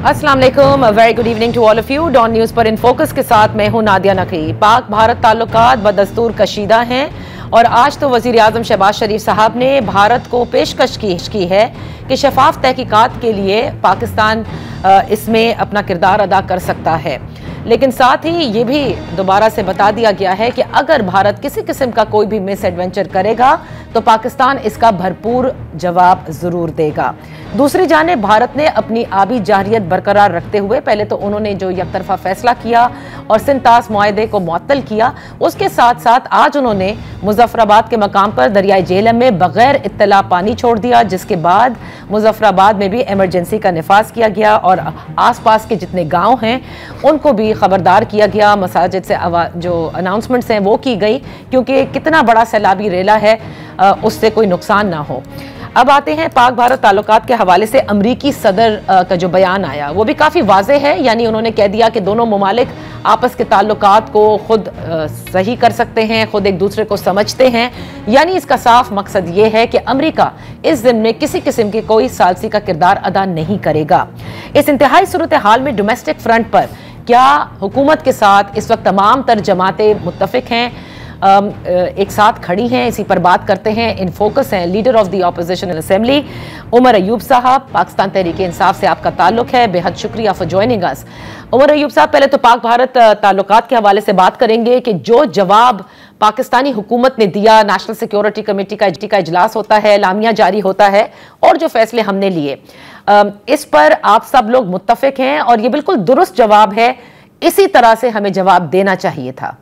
अस्सलाम वालेकुम, very good evening to all of you. Dawn News पर इन फोकस के साथ मैं हूं नादिया नकवी। पाक भारत ताल्लुकात बदस्तूर कशीदा हैं और आज तो वज़ीर आज़म शहबाज शरीफ साहब ने भारत को पेशकश की है कि शफाफ तहकीकात के लिए पाकिस्तान इसमें अपना किरदार अदा कर सकता है, लेकिन साथ ही ये भी दोबारा से बता दिया गया है कि अगर भारत किसी किस्म का कोई भी मिस एडवेंचर करेगा तो पाकिस्तान इसका भरपूर जवाब ज़रूर देगा। दूसरी जानिब भारत ने अपनी आबी जारियत बरकरार रखते हुए पहले तो उन्होंने जो यकतरफा फैसला किया और सिंतास मुआहदे को मुअत्तल किया, उसके साथ साथ आज उन्होंने मुजफ्फराबाद के मकाम पर दरियाई झेलम में बगैर इत्तला पानी छोड़ दिया, जिसके बाद मुजफ्फराबाद में भी इमरजेंसी का निफाज किया गया और आसपास के जितने गाँव हैं उनको भी खबरदार किया गया। मसाजिद से जो अनाउंसमेंट्स हैं वो की गई, क्योंकि कितना बड़ा सैलाबी रेला है उससे कोई नुकसान ना हो। अब आते हैं पाक भारत ताल्लुकात के हवाले से अमरीकी सदर का जो बयान आया वो भी काफ़ी वाज़े है। यानी उन्होंने कह दिया कि दोनों ममालिक आपस के ताल्लुकात को खुद सही कर सकते हैं, खुद एक दूसरे को समझते हैं। यानी इसका साफ मकसद ये है कि अमरीका इस दिन में किसी किस्म के कोई सालसी का किरदार अदा नहीं करेगा। इस इंतहाई सूरत हाल में डोमेस्टिक फ्रंट पर क्या हुकूमत के साथ इस वक्त तमाम तर जमातें मुत्तफिक हैं, एक साथ खड़ी हैं, इसी पर बात करते हैं। इन फोकस हैं leader of the opposition assembly Umar Ayub साहब। पाकिस्तान तहरीक इंसाफ से आपका ताल्लुक है, बेहद शुक्रिया for joining us. Umar Ayub साहब, पहले तो पाक भारत ताल्लुकात के हवाले से बात करेंगे कि जो जवाब पाकिस्तानी हुकूमत ने दिया, नेशनल सिक्योरिटी कमेटी का इजलास होता है, लामिया जारी होता है और जो फैसले हमने लिए, इस पर आप सब लोग मुत्तफिक हैं और ये बिल्कुल दुरुस्त जवाब है, इसी तरह से हमें जवाब देना चाहिए था।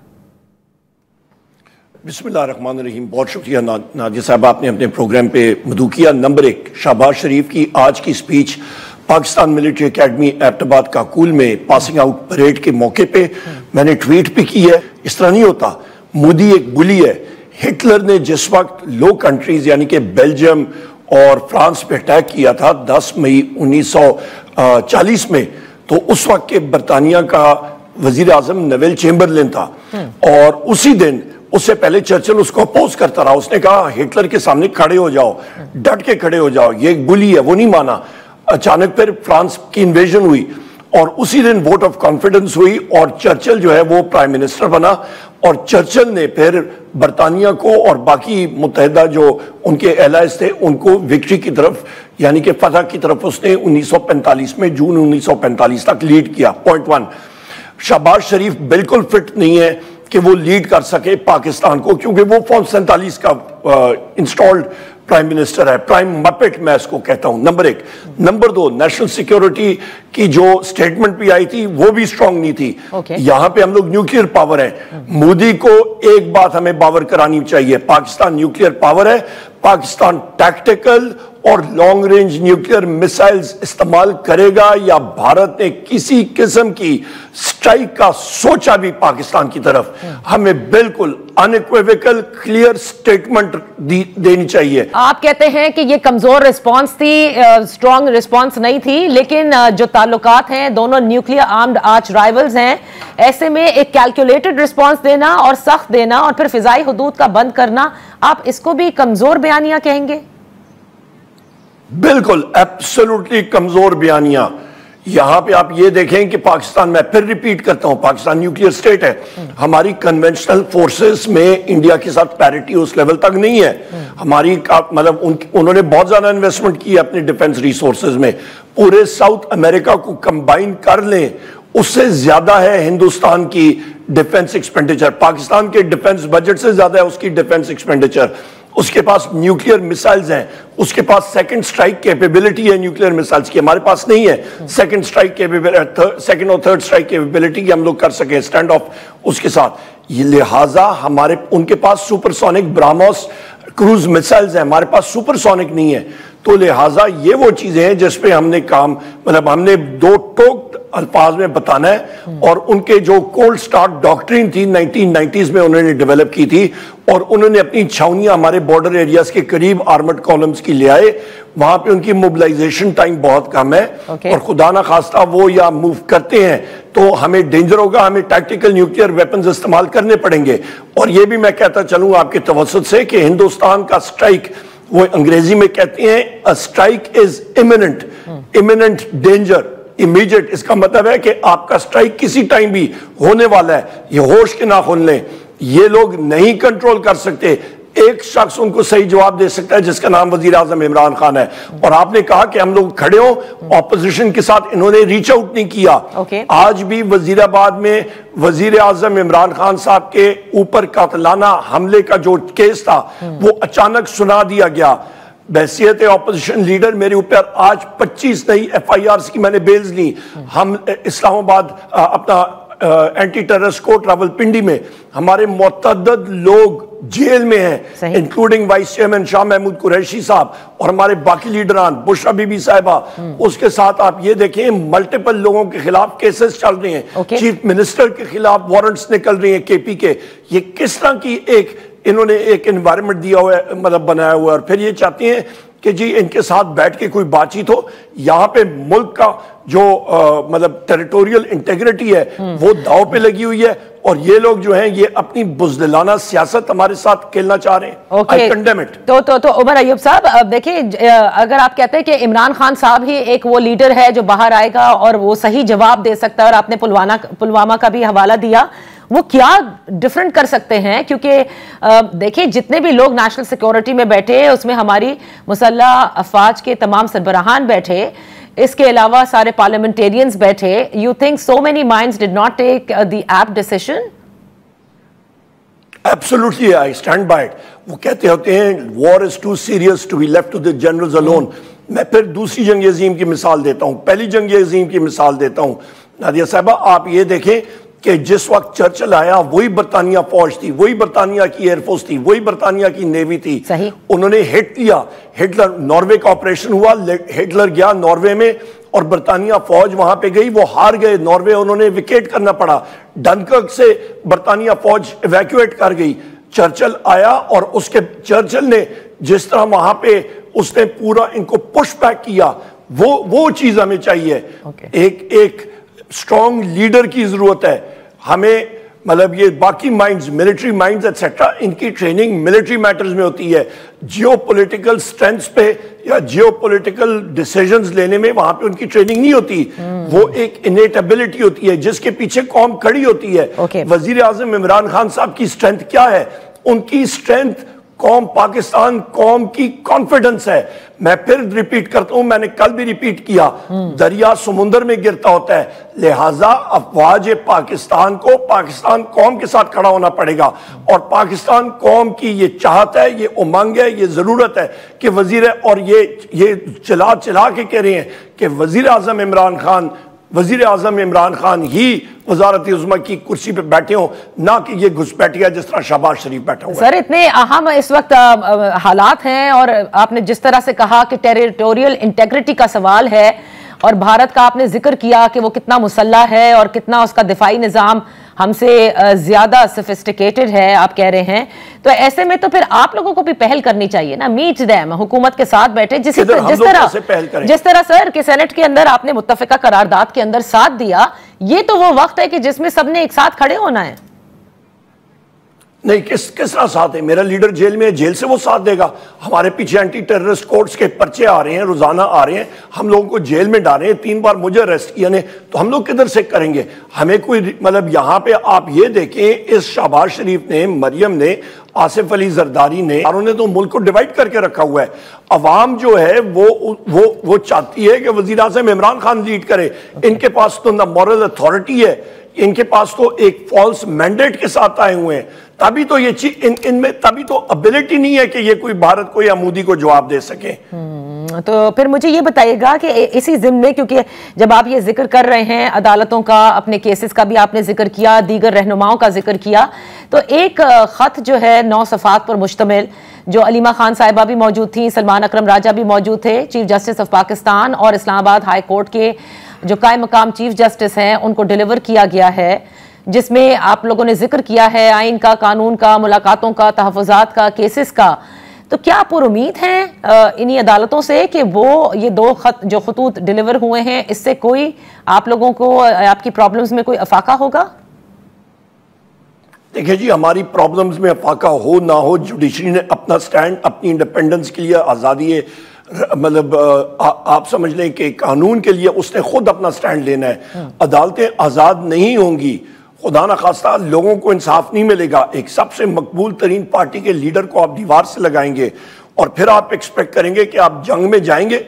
बिस्मिल्लाहिर्रहमानिर्रहीम। बहुत शुक्रिया नादिया साहब, आपने अपने प्रोग्राम पे मदू किया। नंबर एक, शहबाज शरीफ की आज की speech Pakistan military academy Abbottabad Kakul में पासिंग आउट परेड के मौके पे मैंने ट्वीट भी की है। इस तरह नहीं होता, मोदी एक बुली है। हिटलर ने जिस वक्त लो कंट्रीज यानी कि बेल्जियम और फ्रांस पे अटैक किया था 10 मई 1940 में, तो उस वक्त के बरतानिया का वजीर आजम नेविल चेम्बरलिन था और उसी दिन, उससे पहले चर्चिल उसको अपोज करता रहा। उसने कहा हिटलर के सामने खड़े हो जाओ, डट के खड़े हो जाओ, ये एक बुली है। वो नहीं माना। अचानक फिर फ्रांस की इन्वेजन हुई और उसी दिन वोट ऑफ कॉन्फिडेंस हुई और चर्चिल जो है वो प्राइम मिनिस्टर बना और चर्चिल ने फिर बरतानिया को और बाकी मुत्तहिदा जो उनके एलाइज थे उनको विक्ट्री की तरफ यानी कि फतह की तरफ उसने 1945 में जून 1945 तक लीड किया। पॉइंट 1, शहबाज शरीफ बिल्कुल फिट नहीं है कि वो लीड कर सके पाकिस्तान को, क्योंकि वो फॉर्म 47 का इंस्टॉल्ड प्राइम मिनिस्टर है, प्राइम मपेट मैं इसको कहता हूं। नंबर एक। नंबर दो, नेशनल सिक्योरिटी की जो स्टेटमेंट भी आई थी वो भी स्ट्रांग नहीं थी। यहां पे हम लोग न्यूक्लियर पावर है। मोदी को एक बात हमें बावर करानी चाहिए, पाकिस्तान न्यूक्लियर पावर है। पाकिस्तान टैक्टिकल और लॉन्ग रेंज न्यूक्लियर मिसाइल्स इस्तेमाल करेगा या भारत ने किसी किस्म की स्ट्राइक का सोचा भी पाकिस्तान की तरफ, हमें बिल्कुल अनइक्विवोकल क्लियर स्टेटमेंट देनी चाहिए। आप कहते हैं कि ये कमजोर रिस्पांस थी, स्ट्रॉन्ग रिस्पांस नहीं थी, लेकिन जो ताल्लुकात हैं दोनों न्यूक्लियर आर्म्ड आर्च राइवल्स हैं, ऐसे में एक कैलकुलेटेड रिस्पांस देना और सख्त देना और फिर फिजाई हुदूद का बंद करना, आप इसको भी कमजोर बयानिया कहेंगे? बिल्कुल, एब्सोल्युटली कमजोर बयानिया। यहां पे आप ये देखें कि पाकिस्तान, मैं फिर रिपीट करता हूं, पाकिस्तान न्यूक्लियर स्टेट है। हमारी कन्वेंशनल फोर्सेस में इंडिया के साथ पैरिटी उस लेवल तक नहीं है। हमारी मतलब उन्होंने बहुत ज्यादा इन्वेस्टमेंट की है अपने डिफेंस रिसोर्सेज में। पूरे साउथ अमेरिका को कंबाइन कर लें उससे ज्यादा है हिंदुस्तान की डिफेंस एक्सपेंडिचर, पाकिस्तान के डिफेंस बजट से ज्यादा है उसकी डिफेंस एक्सपेंडिचर। उसके पास न्यूक्लियर मिसाइल्स हैं, उसके पास सेकंड स्ट्राइक कैपेबिलिटी है न्यूक्लियर मिसाइल्स की, हमारे पास नहीं है। सेकंड स्ट्राइक कैपेबिलिटी, सेकंड और थर्ड स्ट्राइक कैपेबिलिटी की हम लोग कर सके स्टैंड ऑफ उसके साथ। ये लिहाजा हमारे उनके पास सुपरसोनिक ब्राह्मोस क्रूज मिसाइल्स हैं, हमारे पास सुपरसोनिक नहीं है। तो लिहाजा ये वो चीजें हैं जिस पे हमने काम, मतलब हमने दो टोक अल्फाज में बताना है। और उनके जो कोल्ड स्टार्ट डॉक्ट्रिन थी 1990s में उन्होंने डेवलप की थी और उन्होंने अपनी छावनियां हमारे बॉर्डर एरियाज के करीब आर्मर्ड कॉलम्स की ले आए। वहां पे उनकी मोबिलाइजेशन टाइम बहुत कम है और खुदा ना खास्ता वो या मूव करते हैं तो हमें डेंजर होगा, हमें टैक्टिकल न्यूक्लियर वेपन्स इस्तेमाल करने पड़ेंगे। और ये भी मैं कहता चलूं आपके तवज्जुह से कि हिंदुस्तान का स्ट्राइक, वो अंग्रेजी में कहते हैं a strike is imminent, imminent danger, immediate, इसका मतलब है कि आपका स्ट्राइक किसी टाइम भी होने वाला है, ये होश के नाखून लें। ये लोग नहीं कंट्रोल कर सकते। एक शख्स उनको सही जवाब दे सकता है जिसका नाम वजीर आजम इमरान खान है। और आपने कहा कि हम लोग खड़े हो ऑपोजिशन के साथ, इन्होंने रीच आउट नहीं किया। आज भी वजीराबाद में वजीर आजम इमरान खान साहब के ऊपर कातलाना हमले का जो केस था वो अचानक सुना दिया गया। बहसियत ऑपोजिशन लीडर मेरे ऊपर आज 25 नई FIRs की मैंने बेल्स ली। हम इस्लामाबाद अपना एंटी टेररिस्ट कोर्ट रावलपिंडी में हमारे मुतअद्दिद लोग जेल में हैं, including vice chairman Shah Mahmood Qureshi साहब और हमारे बाकी लीडरान, बुशरा बीबी साहिबा। उसके साथ आप ये देखें मल्टीपल लोगों के खिलाफ केसेस चल रहे हैं। चीफ मिनिस्टर के खिलाफ वारंट्स निकल रहे हैं KP के। ये किस तरह की इन्होंने एक एनवायरनमेंट दिया हुआ है, मतलब बनाया हुआ है। और फिर ये चाहते हैं कि जी इनके साथ बैठ के कोई बातचीत हो। यहाँ पे मुल्क का जो मतलब टेरिटोरियल इंटेग्रिटी है वो दांव पे लगी हुई है और ये लोग जो हैं ये अपनी बुज़दिलाना सियासत हमारे साथ खेलना चाह रहे हैं। I condemn it। तो उमर अयूब साहब, अब देखिए, अगर आप कहते हैं कि इमरान खान साहब ही एक वो लीडर है जो बाहर आएगा और वो सही जवाब दे सकता है, और आपने पुलवामा का भी हवाला दिया, वो क्या डिफरेंट कर सकते हैं? क्योंकि देखिए जितने भी लोग नेशनल सिक्योरिटी में बैठे उसमें हमारी मुसल्लह अफवाज के तमाम सरबराहान बैठे, इसके अलावा सारे पार्लियामेंटेरियंस बैठे। You think so many minds did not take the apt decision? Absolutely, I stand by it. वो कहते होते हैं war is too serious to be left to the generals alone. मैं फिर दूसरी जंग अजीम की मिसाल देता हूं, पहली जंग अजीम की मिसाल देता हूं। नादिया साहबा, आप ये देखें कि जिस वक्त चर्चिल आया वही बरतानिया फौज थी, वही बरतानिया की एयरफोर्स थी, वही बरतानिया की नेवी थी। सही। उन्होंने हिट किया, हिटलर, नॉर्वे का ऑपरेशन हुआ, हिटलर गया नॉर्वे में और बरतानिया फौज वहां पे गई, वो हार गए नॉर्वे, उन्होंने विकेट करना पड़ा। डनकर्क से बरतानिया फौज इवैक्यूएट कर गई। चर्चिल आया और उसके चर्चिल ने जिस तरह वहां पे उसने पूरा इनको पुश बैक किया, वो चीज हमें चाहिए। एक स्ट्रॉन्ग लीडर की जरूरत है हमें। मतलब ये बाकी माइंड्स, मिलिट्री माइंड्स एक्सेट्रा, इनकी ट्रेनिंग मिलिट्री मैटर्स में होती है। जियोपॉलिटिकल स्ट्रेंथ्स पे या जियोपॉलिटिकल डिसीजंस लेने में वहां पे उनकी ट्रेनिंग नहीं होती। वो एक इनेट एबिलिटी होती है जिसके पीछे कौम खड़ी होती है। वजीर आजम इमरान खान साहब की स्ट्रेंथ क्या है? उनकी स्ट्रेंथ कौम, पाकिस्तान कौम की कॉन्फिडेंस है। मैं फिर रिपीट करता हूं, मैंने कल भी रिपीट किया, दरिया समुंदर में गिरता होता है, लिहाजा अफवाज पाकिस्तान को पाकिस्तान कौम के साथ खड़ा होना पड़ेगा। और पाकिस्तान कौम की ये चाहत है, ये उमंग है, ये जरूरत है कि वजीर, और ये चिल्ला के कह रहे हैं कि वजीर आजम इमरान खान ही वजारत उज़्मा की कुर्सी पे बैठे हो, ना कि ये घुसपैठिया जिस तरह शहबाज शरीफ बैठा हुआ है। सर, इतने अहम इस वक्त हालात हैं और आपने जिस तरह से कहा कि टेरिटोरियल इंटेग्रिटी का सवाल है और भारत का आपने जिक्र किया कि वो कितना मुसल्लह है और कितना उसका दिफाई निज़ाम हमसे ज्यादा सोफिस्टिकेटेड है, आप कह रहे हैं, तो ऐसे में तो फिर आप लोगों को भी पहल करनी चाहिए ना, मीट देम, हुकूमत के साथ बैठे। जिस तरह सर कि सेनेट के अंदर आपने मुत्तफिका करारदाद के अंदर साथ दिया, ये तो वो वक्त है कि जिसमें सबने एक साथ खड़े होना है। नहीं, किस तरह साथ है? मेरा लीडर जेल में है, जेल से वो साथ देगा? हमारे पीछे एंटी टेररिस्ट कोर्ट्स के पर्चे आ रहे हैं, रोजाना आ रहे हैं, हम लोगों को जेल में डाले हैं, 3 बार मुझे अरेस्ट किया ने, तो हम लोग किधर से करेंगे? हमें कोई मतलब यहाँ पे आप ये देखें, इस शहबाज शरीफ ने, मरियम ने, आसिफ अली जरदारी ने, उन्होंने तो मुल्क को डिवाइड करके रखा हुआ है। अवाम जो है वो चाहती है कि वजीर आज़म इमरान खान लीड करे। इनके पास तो ना मॉरल अथॉरिटी है, इनके पास तो एक फॉल्स मैंडेट के साथ आए हुए हैं। तभी तो ये चीज इनमें तभी तो एबिलिटी नहीं है कि ये कोई भारत को या मोदी को जवाब दे सके। तो फिर मुझे ये बताइएगा कि इसी ज़िम्मे में, क्योंकि जब आप ये जिक्र कर रहे हैं अदालतों का, अपने केसेस का भी आपने जिक्र किया, दीगर रहनुमाओं का जिक्र किया, तो एक खत जो है 9 सफ़ात पर मुश्तमिल, जो अलीमा खान साहिबा भी मौजूद थी, सलमान अकरम राजा भी मौजूद थे, चीफ जस्टिस ऑफ पाकिस्तान, और इस्लामाबाद हाई कोर्ट के जो कायम मकाम चीफ जस्टिस हैं, उनको डिलीवर किया गया है, जिसमें आप लोगों ने जिक्र किया है आइन का, कानून का, मुलाकातों का, तहफ़्फ़ुज़ात का, केसेस का। तो क्या आप उम्मीद हैं इन्हीं अदालतों से कि वो ये 2 खत जो खतूत डिलीवर हुए हैं, इससे कोई आप लोगों को, आपकी प्रॉब्लम्स में कोई अफाका होगा? देखिए जी, हमारी प्रॉब्लम्स में अफाका हो ना हो, जुडिशरी ने अपना स्टैंड, अपनी इंडिपेंडेंस के लिए, आज़ादी मतलब आप समझ लें कि कानून के लिए उसने खुद अपना स्टैंड लेना है। अदालतें आज़ाद नहीं होंगी, खुदा न खास्ता लोगों को इंसाफ नहीं मिलेगा। एक सबसे मकबूल तरीन पार्टी के लीडर को आप दीवार से लगाएंगे और फिर आप एक्सपेक्ट करेंगे कि आप जंग में जाएंगे,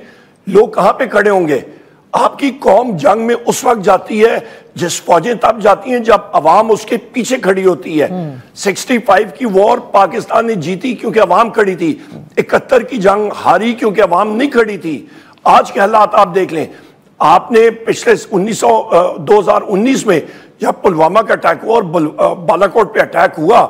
लोग कहाँ पे खड़े होंगे? आपकी कौम जंग में उस वक्त जाती है जिस फौजें तब जाती हैं जब अवाम उसके पीछे खड़ी होती है। 65 की वॉर पाकिस्तान ने जीती क्योंकि अवाम खड़ी थी, 71 की जंग हारी क्योंकि अवाम नहीं खड़ी थी। आज के हालात आप देख लें, आपने पिछले 2019 में जब पुलवामा का अटैक हुआ और बालाकोट पे अटैक हुआ,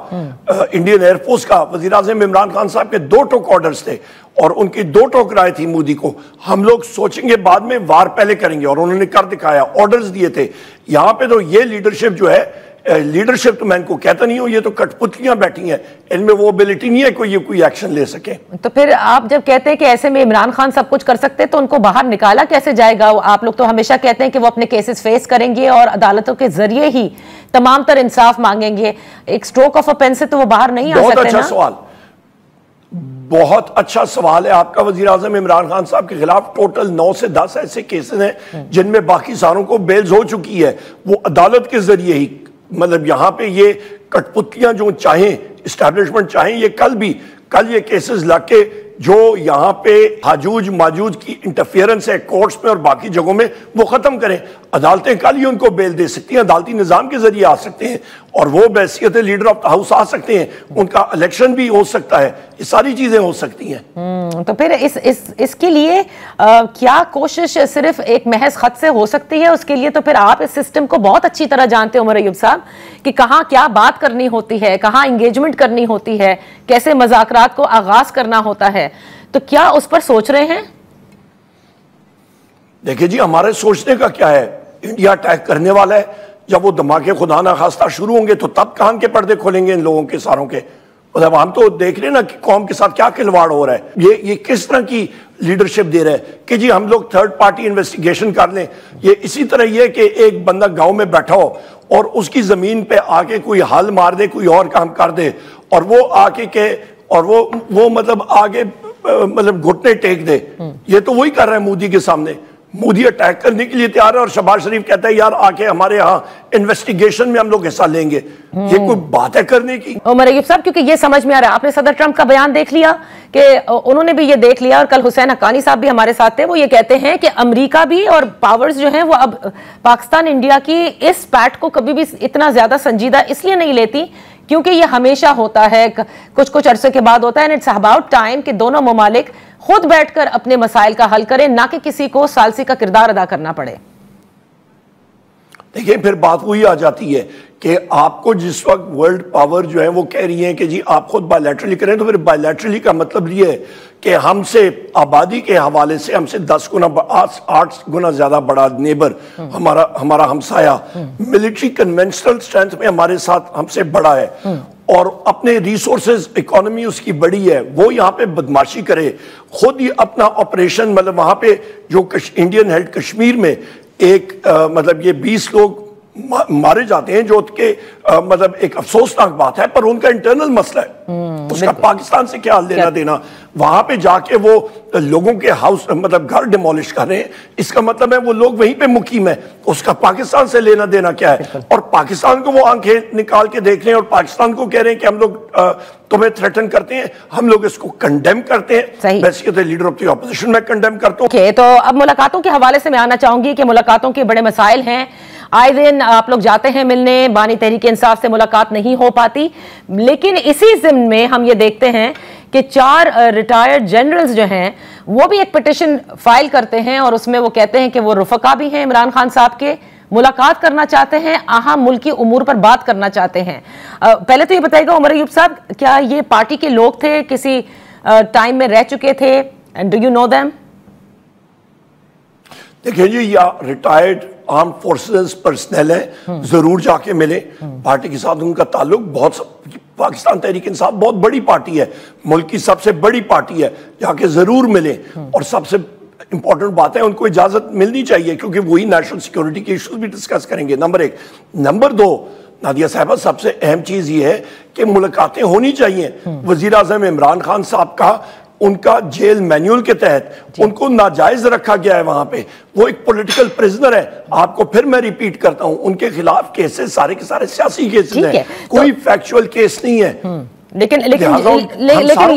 इंडियन एयरफोर्स का, वजीर आज़म इमरान खान साहब के 2 टोक ऑर्डर्स थे और उनकी 2 टोक राय थी मोदी को। हम लोग सोचेंगे बाद में, वार पहले करेंगे, और उन्होंने कर दिखाया, ऑर्डर्स दिए थे। यहां पे तो ये लीडरशिप जो है, लीडरशिप तो मैं इनको कहता नहीं हूं, ये तो कठपुतलियां बैठी हैं, इनमें वो एबिलिटी नहीं है कोई एक्शन ले सके। तो फिर आप जब कहते हैं कि ऐसे में इमरान खान सब कुछ कर सकते हैं, तो उनको बाहर निकाला कैसे जाएगा? आप लोग तो हमेशा कहते हैं कि वो अपने केसेस फेस करेंगे और अदालतों के जरिए ही तमाम तर इंसाफ मांगेंगे। एक स्ट्रोक ऑफ अ पेन से तो वो बाहर नहीं आ सकते। बहुत अच्छा सवाल, बहुत अच्छा सवाल है आपका। वजीर आज़म इमरान खान साहब के खिलाफ टोटल 9 से 10 ऐसे केसेस हैं जिनमें बाकी सारों को बेल्स हो चुकी है। वो अदालत के जरिए ही, मतलब यहां पे ये कठपुतलियां जो चाहें, इस्टेब्लिशमेंट चाहें, ये कल ये केसेस लाके जो यहां पे हाजूज माजूज की इंटरफेरेंस है कोर्ट्स में और बाकी जगहों में, वो खत्म करें। अदालतें कल ही उनको बेल दे सकती हैं, अदालती निजाम के जरिए आ सकते हैं और वो बैसियत लीडर ऑफ द हाउस आ सकते हैं, उनका इलेक्शन भी हो सकता है, ये सारी चीजें हो सकती हैं। तो फिर इसके लिए क्या कोशिश सिर्फ एक महज खत से हो सकती है? उसके लिए तो फिर आप इस सिस्टम को बहुत अच्छी तरह जानते हो उमर अय्यूब साहब, कि कहाँ क्या बात करनी होती है, कहाँ इंगेजमेंट करनी होती है, कैसे मज़ाकरात को आगाज करना होता है। तो क्या उस पर सोच रहे हैं? देखिए जी, हमारे सोचने का क्या है? इंडिया अटैक करने वाला है, जब वो धमाके खुदा ना खास्ता शुरू होंगे तो तब कान के पर्दे खोलेंगे इन लोगों के सारों के। मतलब हम तो देख रहे हैं ना कि कौम के साथ क्या खिलवाड़ हो रहा है। ये किस तरह की लीडरशिप दे रहा है कि जी हम लोग थर्ड पार्टी इन्वेस्टिगेशन कर लें। ये इसी तरह ये कि एक बंदा गांव में बैठा हो और उसकी जमीन पे आके कोई हल मार दे, कोई और काम कर दे, और वो आके के और वो मतलब आगे मतलब घुटने टेक दे। ये तो वही कर रहा है मोदी के सामने। मोदी अटैक करने के लिए तैयार है और शहबाज शरीफ कहता है यार आके हमारे यहाँ इन्वेस्टिगेशन में हम लोग हिस्सा लेंगे। ये कोई बात है करने की? उमर अय्यूब साहब, क्योंकि ये समझ में आ रहा है, आपने सदर ट्रंप का बयान देख लिया कि उन्होंने भी ये देख लिया, और कल हुसैन हक्कानी साहब भी हमारे साथ थे, वो ये कहते हैं कि अमेरिका भी और पावर्स जो हैं वो अब पाकिस्तान इंडिया की इस पैट को कभी भी इतना ज्यादा संजीदा इसलिए नहीं लेती क्योंकि ये हमेशा होता है, कुछ अरसे के बाद होता है। एंड इट्स अबाउट टाइम कि दोनों ममालिक खुद बैठकर अपने मसाइल का हल करें, ना कि किसी को सालसी का किरदार अदा करना पड़े। देखिए, फिर बात वही आ जाती है कि आपको जिस वक्त वर्ल्ड पावर जो है वो कह रही है कि जी आप खुद बायलैटरली करें, तो फिर बायलैटरली का मतलब ये है कि हमसे आबादी के हवाले से हमसे 10 गुना 8 गुना ज्यादा बड़ा नेबर हमारा हमसाया, मिलिट्री कन्वेंशनल स्ट्रेंथ में हमारे साथ हमसे बड़ा है और अपने रिसोर्सेज इकोनॉमी उसकी बड़ी है, वो यहाँ पे बदमाशी करे, खुद ही अपना ऑपरेशन, मतलब वहां पे जो इंडियन हेल्ड कश्मीर में एक मतलब ये 20 लोग मारे जाते हैं, जो के मतलब एक अफसोसनाक बात है, पर उनका इंटरनल मसला है, उसका पाकिस्तान से क्या लेना देना। वहां पे जाके वो लोगों के हाउस मतलब घर डिमोलिश कर रहे हैं, इसका मतलब है वो लोग वहीं पे मुकीम है, उसका पाकिस्तान से लेना देना क्या है? और पाकिस्तान को वो आंखें निकाल के देख रहे हैं और पाकिस्तान को कह रहे हैं कि हम लोग तुम्हें थ्रेटन करते हैं, हम लोग इसको कंडेम करते हैं। वैसे लीडर ऑफ द ऑपोजिशन में कंडेम करता हूं। तो अब मुलाकातों के हवाले से मैं आना चाहूंगी कि मुलाकातों के बड़े मसाइल हैं, आए दिन आप लोग जाते हैं मिलने, बानी तहरीक इंसाफ से मुलाकात नहीं हो पाती, लेकिन इसी जिम्न में हम ये देखते हैं कि 4 रिटायर्ड जनरल्स जो हैं वो भी एक पिटिशन फाइल करते हैं और उसमें वो कहते हैं कि वो रुफका भी हैं इमरान खान साहब के, मुलाकात करना चाहते हैं, अहम मुल्की उमूर पर बात करना चाहते हैं। पहले तो ये बताइएगा उमर अय्यूब साहब, क्या ये पार्टी के लोग थे, किसी टाइम में रह चुके थे, and do you know them? देखिए जी, या रिटायर्ड आर्म फोर्सेस पर्सनल है, जरूर जाके मिले, पार्टी के साथ उनका ताल्लुक बहुत, पाकिस्तान तहरीक इंसाफ बहुत बड़ी पार्टी है, मुल्क की सबसे बड़ी पार्टी है, जाके जरूर मिले। और सबसे इंपॉर्टेंट बात है, उनको इजाजत मिलनी चाहिए क्योंकि वही नेशनल सिक्योरिटी के इश्यूज भी डिस्कस करेंगे, नंबर 1। नंबर 2, नादिया साहबा, सबसे अहम चीज ये है कि मुलाकातें होनी चाहिए। वजीर आजम इमरान खान साहब का उनका जेल मैनुअल के तहत उनको नाजायज रखा गया है वहां पे, वो एक पॉलिटिकल प्रिजनर है। आपको फिर मैं रिपीट करता हूं, उनके खिलाफ केसेस सारे के सारे सियासी केसेस हैं, कोई फैक्चुअल केस नहीं है। लेकिन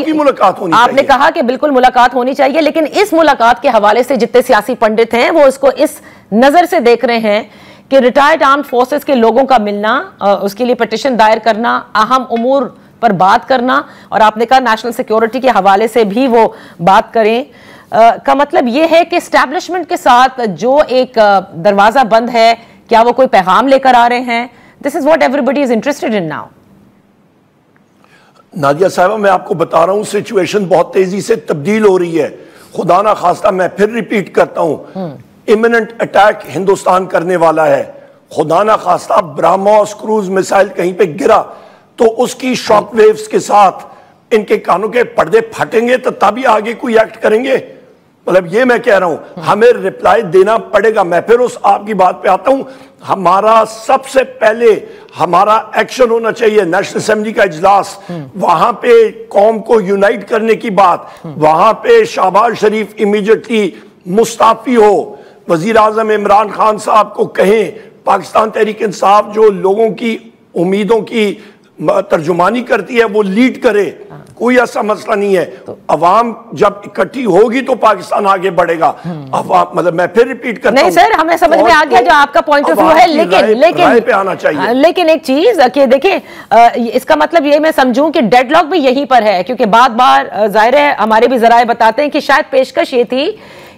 की मुलाकात होनी आपने कहा कि बिल्कुल मुलाकात होनी चाहिए, लेकिन इस मुलाकात के हवाले से जितने सियासी पंडित हैं वो इसको इस नजर से देख रहे हैं कि रिटायर्ड आर्म्ड फोर्सेस के लोगों का मिलना, उसके लिए पिटीशन दायर करना, अहम उमूर पर बात करना, और आपने कहा नेशनल सिक्योरिटी के हवाले से भी वो बात करें, का मतलब ये है कि एस्टैब्लिशमेंट के साथ जो एक दरवाजा बंद है, क्या वो कोई पैगाम लेकर आ रहे हैं? This is what everybody is interested in now. Nadia साहबा, मैं आपको बता रहा हूं सिचुएशन बहुत तेजी से तब्दील हो रही है। खुदा ना खास्ता, मैं फिर रिपीट करता हूं, इमिनेंट अटैक हिंदुस्तान करने वाला है। खुदा ना खास्ता ब्रह्मोस क्रूज मिसाइल कहीं पे गिरा तो उसकी शॉक वेव्स के साथ इनके कानों के पर्दे फटेंगे तो तभी आगे कोई एक्ट करेंगे। मतलब ये मैं कह रहा हूं, हमें रिप्लाई देना पड़ेगा। मैं फिर उस आपकी बात पे आता हूं, हमारा सबसे पहले हमारा एक्शन होना चाहिए नेशनल असेंबली का इजलास, वहां पे कौम को यूनाइट करने की बात, वहां पे शहबाज शरीफ इमीडिएटली मुस्ताफी हो, वजीर आजम इमरान खान साहब को कहें, पाकिस्तान तहरीक इंसाफ जो लोगों की उम्मीदों की तर्जुमानी करती है वो लीड करे, कोई ऐसा मसला नहीं है। अवाम जब इकट्ठी होगी तो पाकिस्तान आगे बढ़ेगा। अवाम, मतलब मैं फिर रिपीट करता हूं, नहीं सर, हमें समझ में आ गया जो आपका पॉइंट ऑफ व्यू है, लेकिन पे आना चाहिए। लेकिन एक चीज कि देखें, इसका मतलब ये मैं समझूं कि डेडलॉक भी यहीं पर है, क्योंकि बार बार जाहिर है हमारे भी जराए बताते हैं कि शायद पेशकश ये थी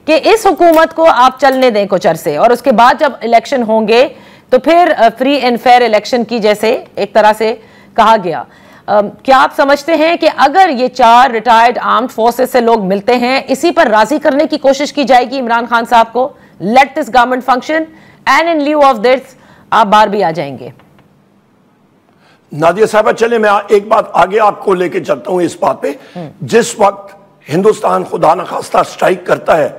कि इस हुकूमत को आप चलने दें कुछ अरसे, और उसके बाद जब इलेक्शन होंगे तो फिर फ्री एंड फेयर इलेक्शन की, जैसे एक तरह से कहा गया। क्या आप समझते हैं कि अगर ये 4 रिटायर्ड आर्म्ड फोर्सेस से लोग मिलते हैं, इसी पर राजी करने की कोशिश की जाएगी इमरान खान साहब को, let this government function and in lieu of this आप बाहर भी आ जाएंगे? नादिया साहबा, चले मैं एक बात आगे आपको लेके चलता हूं इस बात पे। जिस वक्त हिंदुस्तान खुदा न खास्ता स्ट्राइक करता है,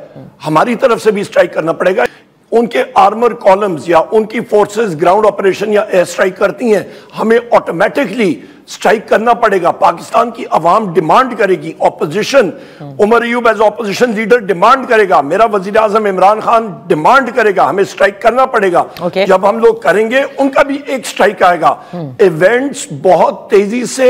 हमारी तरफ से भी स्ट्राइक करना पड़ेगा। उनके आर्मर कॉलम्स या उनकी फोर्सेस ग्राउंड ऑपरेशन या एयर स्ट्राइक करती हैं, हमें ऑटोमेटिकली स्ट्राइक करना पड़ेगा। पाकिस्तान की अवाम डिमांड करेगी, opposition, Umar Ayub as opposition leader demand करेगा, मेरा वजीर आजम इमरान खान डिमांड करेगा, हमें स्ट्राइक करना पड़ेगा। जब हम लोग करेंगे उनका भी एक स्ट्राइक आएगा। इवेंट्स बहुत तेजी से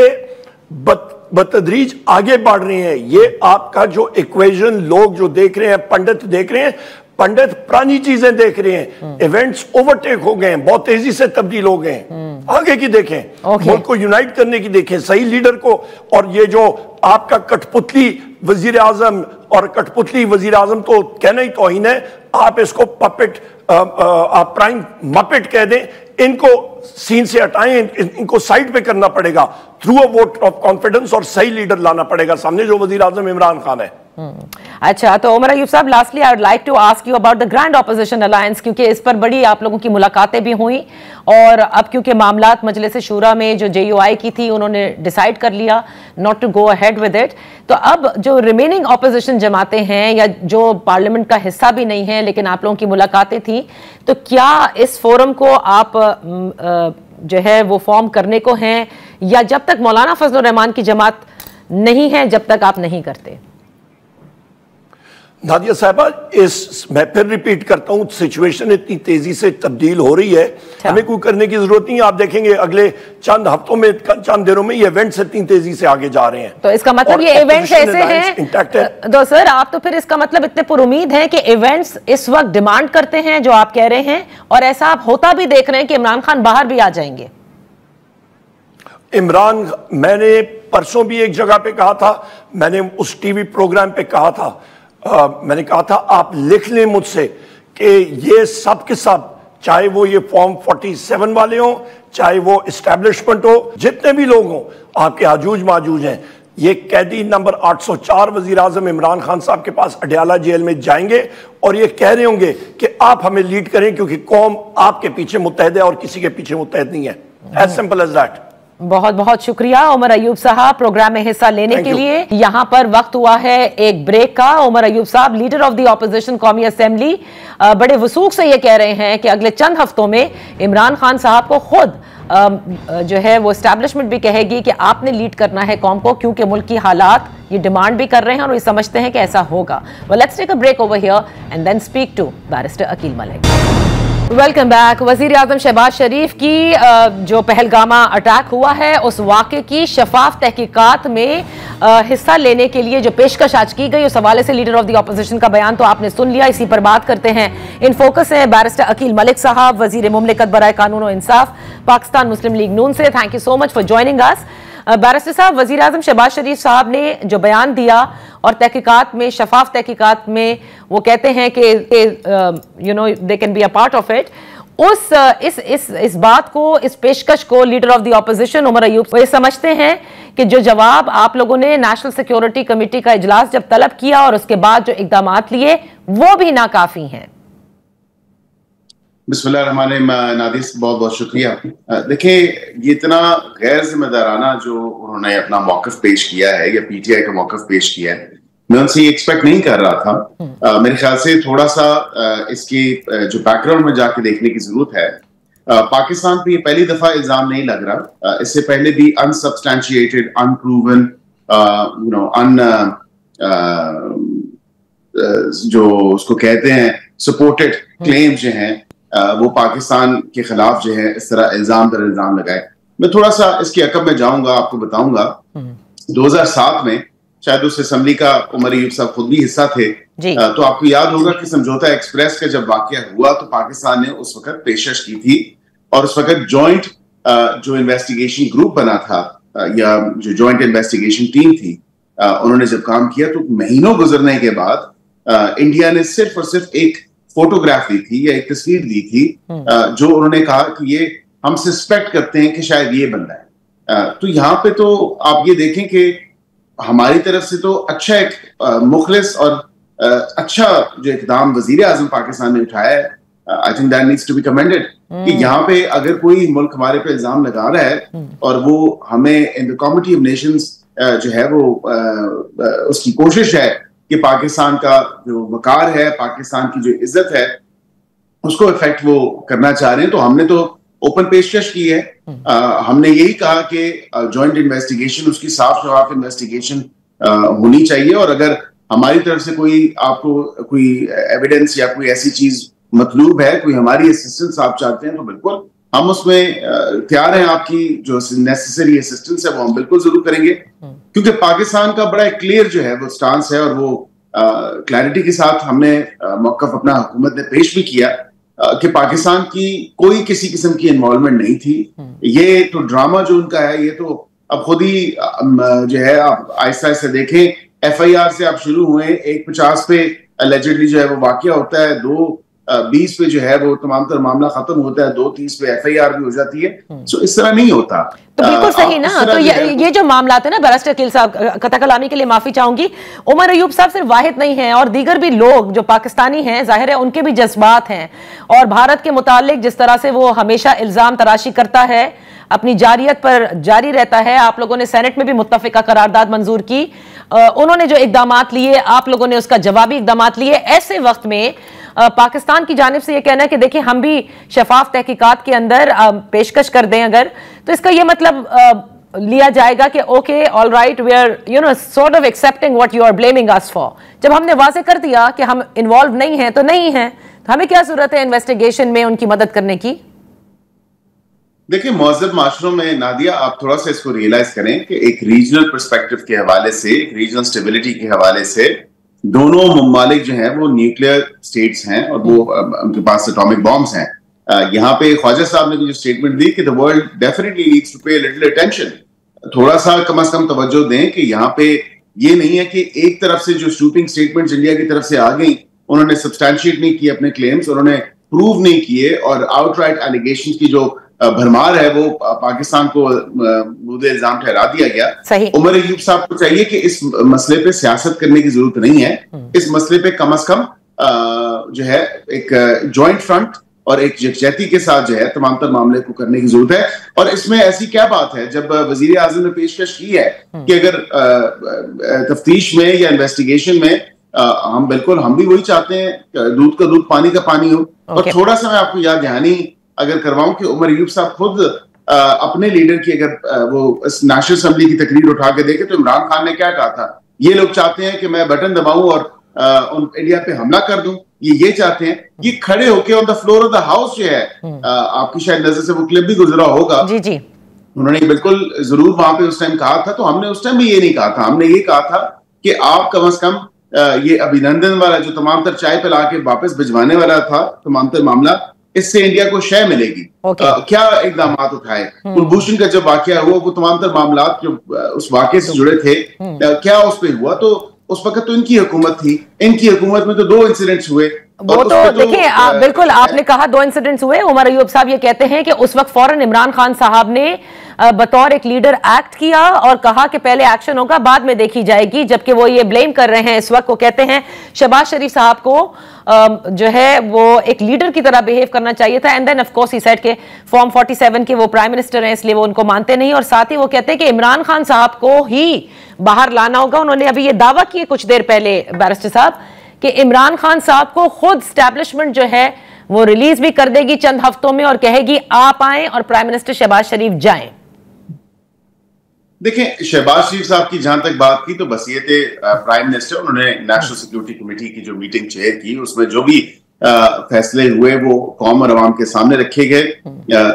बतदरीज आगे बढ़ रहे हैं। ये आपका जो इक्वेशन लोग जो देख रहे हैं, पंडित देख रहे हैं, पंडित पुरानी चीजें देख रहे हैं। इवेंट्स ओवरटेक हो गए हैं, बहुत तेजी से तब्दील हो गए हैं। आगे की देखें, मुल्क को यूनाइट करने की देखें, सही लीडर को। और ये जो आपका कठपुतली वजीर आजम और कठपुतली वजीर आजम तो कहना ही तौहीन है, आप इसको पपेट, आप प्राइम मपेट कह दें, इनको सीन से हटाएं, इनको साइड पे करना पड़ेगा through a vote of confidence, और सही लीडर लाना पड़ेगा सामने जो वजीर आजम इमरान खान है। अच्छा, तो उमर अयूब साहब, lastly I would like to ask you about the grand opposition alliance, क्योंकि इस पर बड़ी आप लोगों की मुलाकातें भी हुई, और अब क्योंकि मामलात मजलिस शूरा में जो JUI की थी उन्होंने डिसाइड कर लिया not to go ahead with it, तो अब जो रिमेनिंग ऑपोजिशन जमातें हैं या जो पार्लियामेंट का हिस्सा भी नहीं है लेकिन आप लोगों की मुलाकातें थी, तो क्या इस फोरम को आप जो है वो फॉर्म करने को हैं, या जब तक मौलाना फजलुर रहमान की जमात नहीं है जब तक आप नहीं करते? नादिया साहबा, मैं फिर रिपीट करता हूं, सिचुएशन इतनी तेजी से तब्दील हो रही है, हमें कोई करने की जरूरत नहीं है। आप देखेंगे अगले चंद हफ्तों में, चंद दिनों में ये इवेंट्स इतनी तेजी से आगे जा रहे हैं। तो इसका मतलब ये इवेंट्स ऐसे हैं तो सर आप तो फिर इसका मतलब इतने पुरुमीद हैं कि इवेंट्स इस वक्त डिमांड करते हैं जो आप कह रहे हैं, और ऐसा आप होता भी देख रहे हैं कि इमरान खान बाहर भी आ जाएंगे? इमरान, मैंने परसों भी एक जगह पे कहा था, मैंने उस टीवी प्रोग्राम पे कहा था, मैंने कहा था आप लिख लें मुझसे कि ये सब के सब, चाहे वो ये फॉर्म 47 वाले हों, चाहे वो एस्टैब्लिशमेंट हो, जितने भी लोग हों, आपके आजूज माजूज हैं, ये कैदी नंबर 804 वजीर आजम इमरान खान साहब के पास अडयाला जेल में जाएंगे और ये कह रहे होंगे कि आप हमें लीड करें क्योंकि कौम आपके पीछे मुत्तहद है और किसी के पीछे मुत्तहद नहीं है। As simple as that. बहुत बहुत शुक्रिया उमर अयूब साहब प्रोग्राम में हिस्सा लेने के लिए। यहाँ पर वक्त हुआ है एक ब्रेक का। उमर अयूब साहब, लीडर ऑफ द ऑपोजिशन कौमी असेंबली, बड़े वसूख से ये कह रहे हैं कि अगले चंद हफ्तों में इमरान खान साहब को खुद जो है वो एस्टैब्लिशमेंट भी कहेगी कि आपने लीड करना है कौम को, क्योंकि मुल्क की हालात ये डिमांड भी कर रहे हैं और ये समझते हैं कि ऐसा होगा। Well, let's take a break over here and then speak to barrister Aqeel Malik. Welcome back. वजीर आजम शहबाज शरीफ की जो पहलगामा अटैक हुआ है उस वाक़े की शफाफ तहकीकात में हिस्सा लेने के लिए जो पेशकश आज की गई, उस हवाले से लीडर ऑफ द ऑपोजिशन का बयान तो आपने सुन लिया, इसी पर बात करते हैं। इन फोकस है बैरिस्टर अकील मलिक साहब, वजीर मुमलिकत बराए कानून और इंसाफ, पाकिस्तान मुस्लिम लीग नून से। Thank you so much for joining us. Barrister साहब, वजीर आजम शहबाज शरीफ साहब ने जो बयान दिया और तहकीकात में, शफाफ तहकीकात में वो कहते हैं कि you know they can be a part of it, इस बात को, इस पेशकश को leader of the opposition Umar Ayub वो ये समझते हैं कि जो जवाब आप लोगों ने नेशनल सिक्योरिटी कमेटी का इजलास जब तलब किया और उसके बाद जो इकदामात लिए वो भी नाकाफी हैं। बिस्मिल्लाहिर्रहमानिर्रहीम। नादिर, बहुत बहुत शुक्रिया। देखिए, ये इतना गैर जिम्मेदाराना जो उन्होंने अपना मौकफ पेश किया है या पीटीआई का मौकफ पेश किया है, मैं उनसे ये एक्सपेक्ट नहीं कर रहा था। मेरे ख्याल से थोड़ा सा इसकी जो बैकग्राउंड में जाके देखने की जरूरत है। पाकिस्तान पे ये पहली दफा इल्जाम नहीं लग रहा, इससे पहले भी अनसब्सटैंशिएटेड, अनप्रूवन, जो उसको कहते हैं सपोर्टेड क्लेम जो हैं वो पाकिस्तान के खिलाफ जो है इस तरह इल्जाम दर इल्जाम लगाए। मैं थोड़ा सा इसके अकब में जाऊंगा, आपको बताऊंगा। 2007 में शायद उस असेंबली का उमर अयूब साहब खुद भी हिस्सा थे, तो आपको याद होगा कि समझौता एक्सप्रेस का जब वाकया हुआ तो पाकिस्तान ने उस वक्त पेशकश की थी और उस वक्त जॉइंट जो इन्वेस्टिगेशन ग्रुप बना था या जो जॉइंट इन्वेस्टिगेशन टीम थी, उन्होंने जब काम किया तो महीनों गुजरने के बाद इंडिया ने सिर्फ और सिर्फ एक फोटोग्राफ दी थी या एक तस्वीर दी थी, जो उन्होंने कहा कि ये हम सस्पेक्ट करते हैं कि शायद ये बंदा है। तो यहाँ पे तो आप ये देखें कि हमारी तरफ से तो अच्छा एक मुखलिस और अच्छा जो इकदाम वजीर आजम पाकिस्तान ने उठाया है, I think that needs to be commended. कि यहाँ पे अगर कोई मुल्क हमारे पे इल्जाम लगा रहा है और वो हमें in the committee of Nations जो है वो उसकी कोशिश है कि पाकिस्तान का जो वकार है, पाकिस्तान की जो इज्जत है, उसको इफेक्ट वो करना चाह रहे हैं, तो हमने तो ओपन पेशकश की है। हमने यही कहा कि जॉइंट इन्वेस्टिगेशन, उसकी साफ शफाफ इन्वेस्टिगेशन होनी चाहिए और अगर हमारी तरफ से कोई आपको कोई एविडेंस या कोई ऐसी चीज मतलूब है, कोई हमारी असिस्टेंस आप चाहते हैं, तो बिल्कुल हम उसमें तैयार हैं। आपकी जो नेसेसरी असिस्टेंस है वो हम बिल्कुल जरूर करेंगे, क्योंकि पाकिस्तान का बड़ा क्लियर जो है वो स्टांस है और वो क्लैरिटी के साथ हमने मौकफ अपना हुकूमत ने पेश भी किया कि पाकिस्तान की कोई किसी किस्म की इन्वॉल्वमेंट नहीं थी। ये तो ड्रामा जो उनका है, ये तो अब खुद ही जो है आप आहिस्ता आहिस्ता देखें, FIR से आप शुरू हुए, 150 पे अलेजिडली जो है वो वाकया होता है, 220 पे जो है वो तमाम तर मामला खत्म होता है, 230 पे FIR भी हो जाती है। तो इस तरह नहीं होता। तो बिल्कुल सही ना। तो ये जो मामला है ना, बैरिस्टर अकील साहब, कथा कलामी के लिए माफी चाहूंगी, उमर अयूब साहब सिर्फ वाहिद नहीं है और दीगर भी लोग जो पाकिस्तानी हैं, जाहिर है उनके भी जज्बात हैं और भारत के मुतालिक जिस तरह से वो हमेशा इल्जाम तराशी करता है, अपनी जारियत पर जारी रहता है। आप लोगों ने सेनेट में भी मुत्तफिका करारदाद मंजूर की, उन्होंने जो इकदामात लिए, आप लोगों ने उसका जवाबी इकदामात लिए। ऐसे वक्त में पाकिस्तान की जानिब से ये कहना है कि देखिए हम भी शफाफ तहकीकात के अंदर पेशकश कर दें अगर, तो इसका ये मतलब लिया जाएगा कि okay all right we are sort of accepting what you are blaming us for. जब हमने वाजे कर दिया कि हम इन्वॉल्व नहीं हैं तो नहीं हैं, तो हमें क्या जरूरत है इन्वेस्टिगेशन में उनकी मदद करने की? देखिए, मौजूद माशरों में नादिया, आप थोड़ा सा इसको रियलाइज करें कि एक रीजनल पर्सपेक्टिव के हवाले से, एक रीजनल स्टेबिलिटी के हवाले से, दोनों ममालिक जो हैं वो न्यूक्लियर स्टेट्स हैं और वो उनके पास एटॉमिक बॉम्ब्स हैं। यहाँ पे ख्वाजा साहब ने भी जो स्टेटमेंट दी कि the world definitely needs to pay a little attention, थोड़ा सा कम से कम तवज्जो दें कि यहाँ पे ये नहीं है कि एक तरफ से जो शूटिंग स्टेटमेंट्स इंडिया की तरफ से आ गई, उन्होंने सब्सटैंशिएट नहीं किए अपने क्लेम्स, उन्होंने प्रूव नहीं किए और आउटराइट एलिगेशन की जो भरमार है वो पाकिस्तान को मुद्दे इल्जाम ठहरा दिया गया। उमर अयूब साहब को चाहिए कि इस मसले पे सियासत करने की जरूरत नहीं है। इस मसले पे कम से कम जो है एक जॉइंट फ्रंट और एक यकजहती के साथ जो है तमाम तर मामले को करने की जरूरत है। और इसमें ऐसी क्या बात है, जब वजीर आजम ने पेशकश की है कि अगर तफ्तीश में या इन्वेस्टिगेशन में हम भी वही चाहते हैं, दूध का दूध पानी का पानी हो। और थोड़ा सा मैं आपको याद दहानी अगर करवाऊं कि उमर अयूब साहब खुद अपने लीडर की अगर वो नेशनल असेंबली की तकरीर उठा के देखे तो इमरान खान ने क्या कहा था, ये लोग चाहते हैं कि मैं बटन दबाऊं और इंडिया पे हमला कर दूं, ये चाहते हैं। ये खड़े होके on the floor of the house जो है, आपकी शायद नजर से वो क्लिप भी गुजरा होगा, जी जी, उन्होंने बिल्कुल जरूर वहां पे उस टाइम कहा था। तो हमने उस टाइम भी ये नहीं कहा था, हमने ये कहा था कि आप कम से कम ये अभिनंदन वाला जो तमाम तर चाय पिला के वापस भिजवाने वाला था तमाम तर मामला, इससे इंडिया को शय मिलेगी। क्या इकदाम उठाए, कुलभूषण का जब वाकया हुआ, वो तमाम तर मामला जो उस वाकये से जुड़े थे, क्या उस पर हुआ? तो उस वक्त तो इनकी हुकूमत थी, इनकी हुकूमत में तो 2 इंसिडेंट्स हुए। वो तो देखिए, बिल्कुल आपने कहा 2 इंसिडेंट्स हुए। उमर अयूब साहब ये कहते हैं कि उस वक्त फौरन इमरान खान साहब ने बतौर एक लीडर एक्ट किया और कहा कि पहले एक्शन होगा, बाद में देखी जाएगी, जबकि वो ये ब्लेम कर रहे हैं इस वक्त। वो कहते हैं शहबाज शरीफ साहब को जो है वो एक लीडर की तरह बिहेव करना चाहिए था। And then of course he said के फॉर्म 47 के वो प्राइम मिनिस्टर हैं, इसलिए वो उनको मानते नहीं। और साथ ही वो कहते हैं कि इमरान खान साहब को ही बाहर लाना होगा। उन्होंने अभी ये दावा किए कुछ देर पहले बैरिस्टर साहब कि इमरान खान साहब को खुद स्टैब्लिशमेंट जो है वो रिलीज भी कर देगी चंद हफ्तों में और कहेगी आप आएं और प्राइम मिनिस्टर शहबाज शरीफ जाएं। देखें, शहबाज शरीफ साहब की जहां तक बात की तो बस ये थे प्राइम मिनिस्टर, उन्होंने नेशनल सिक्योरिटी कमेटी की जो मीटिंग चेयर की, उसमें जो भी फैसले हुए वो कौम और अवाम के सामने रखे गए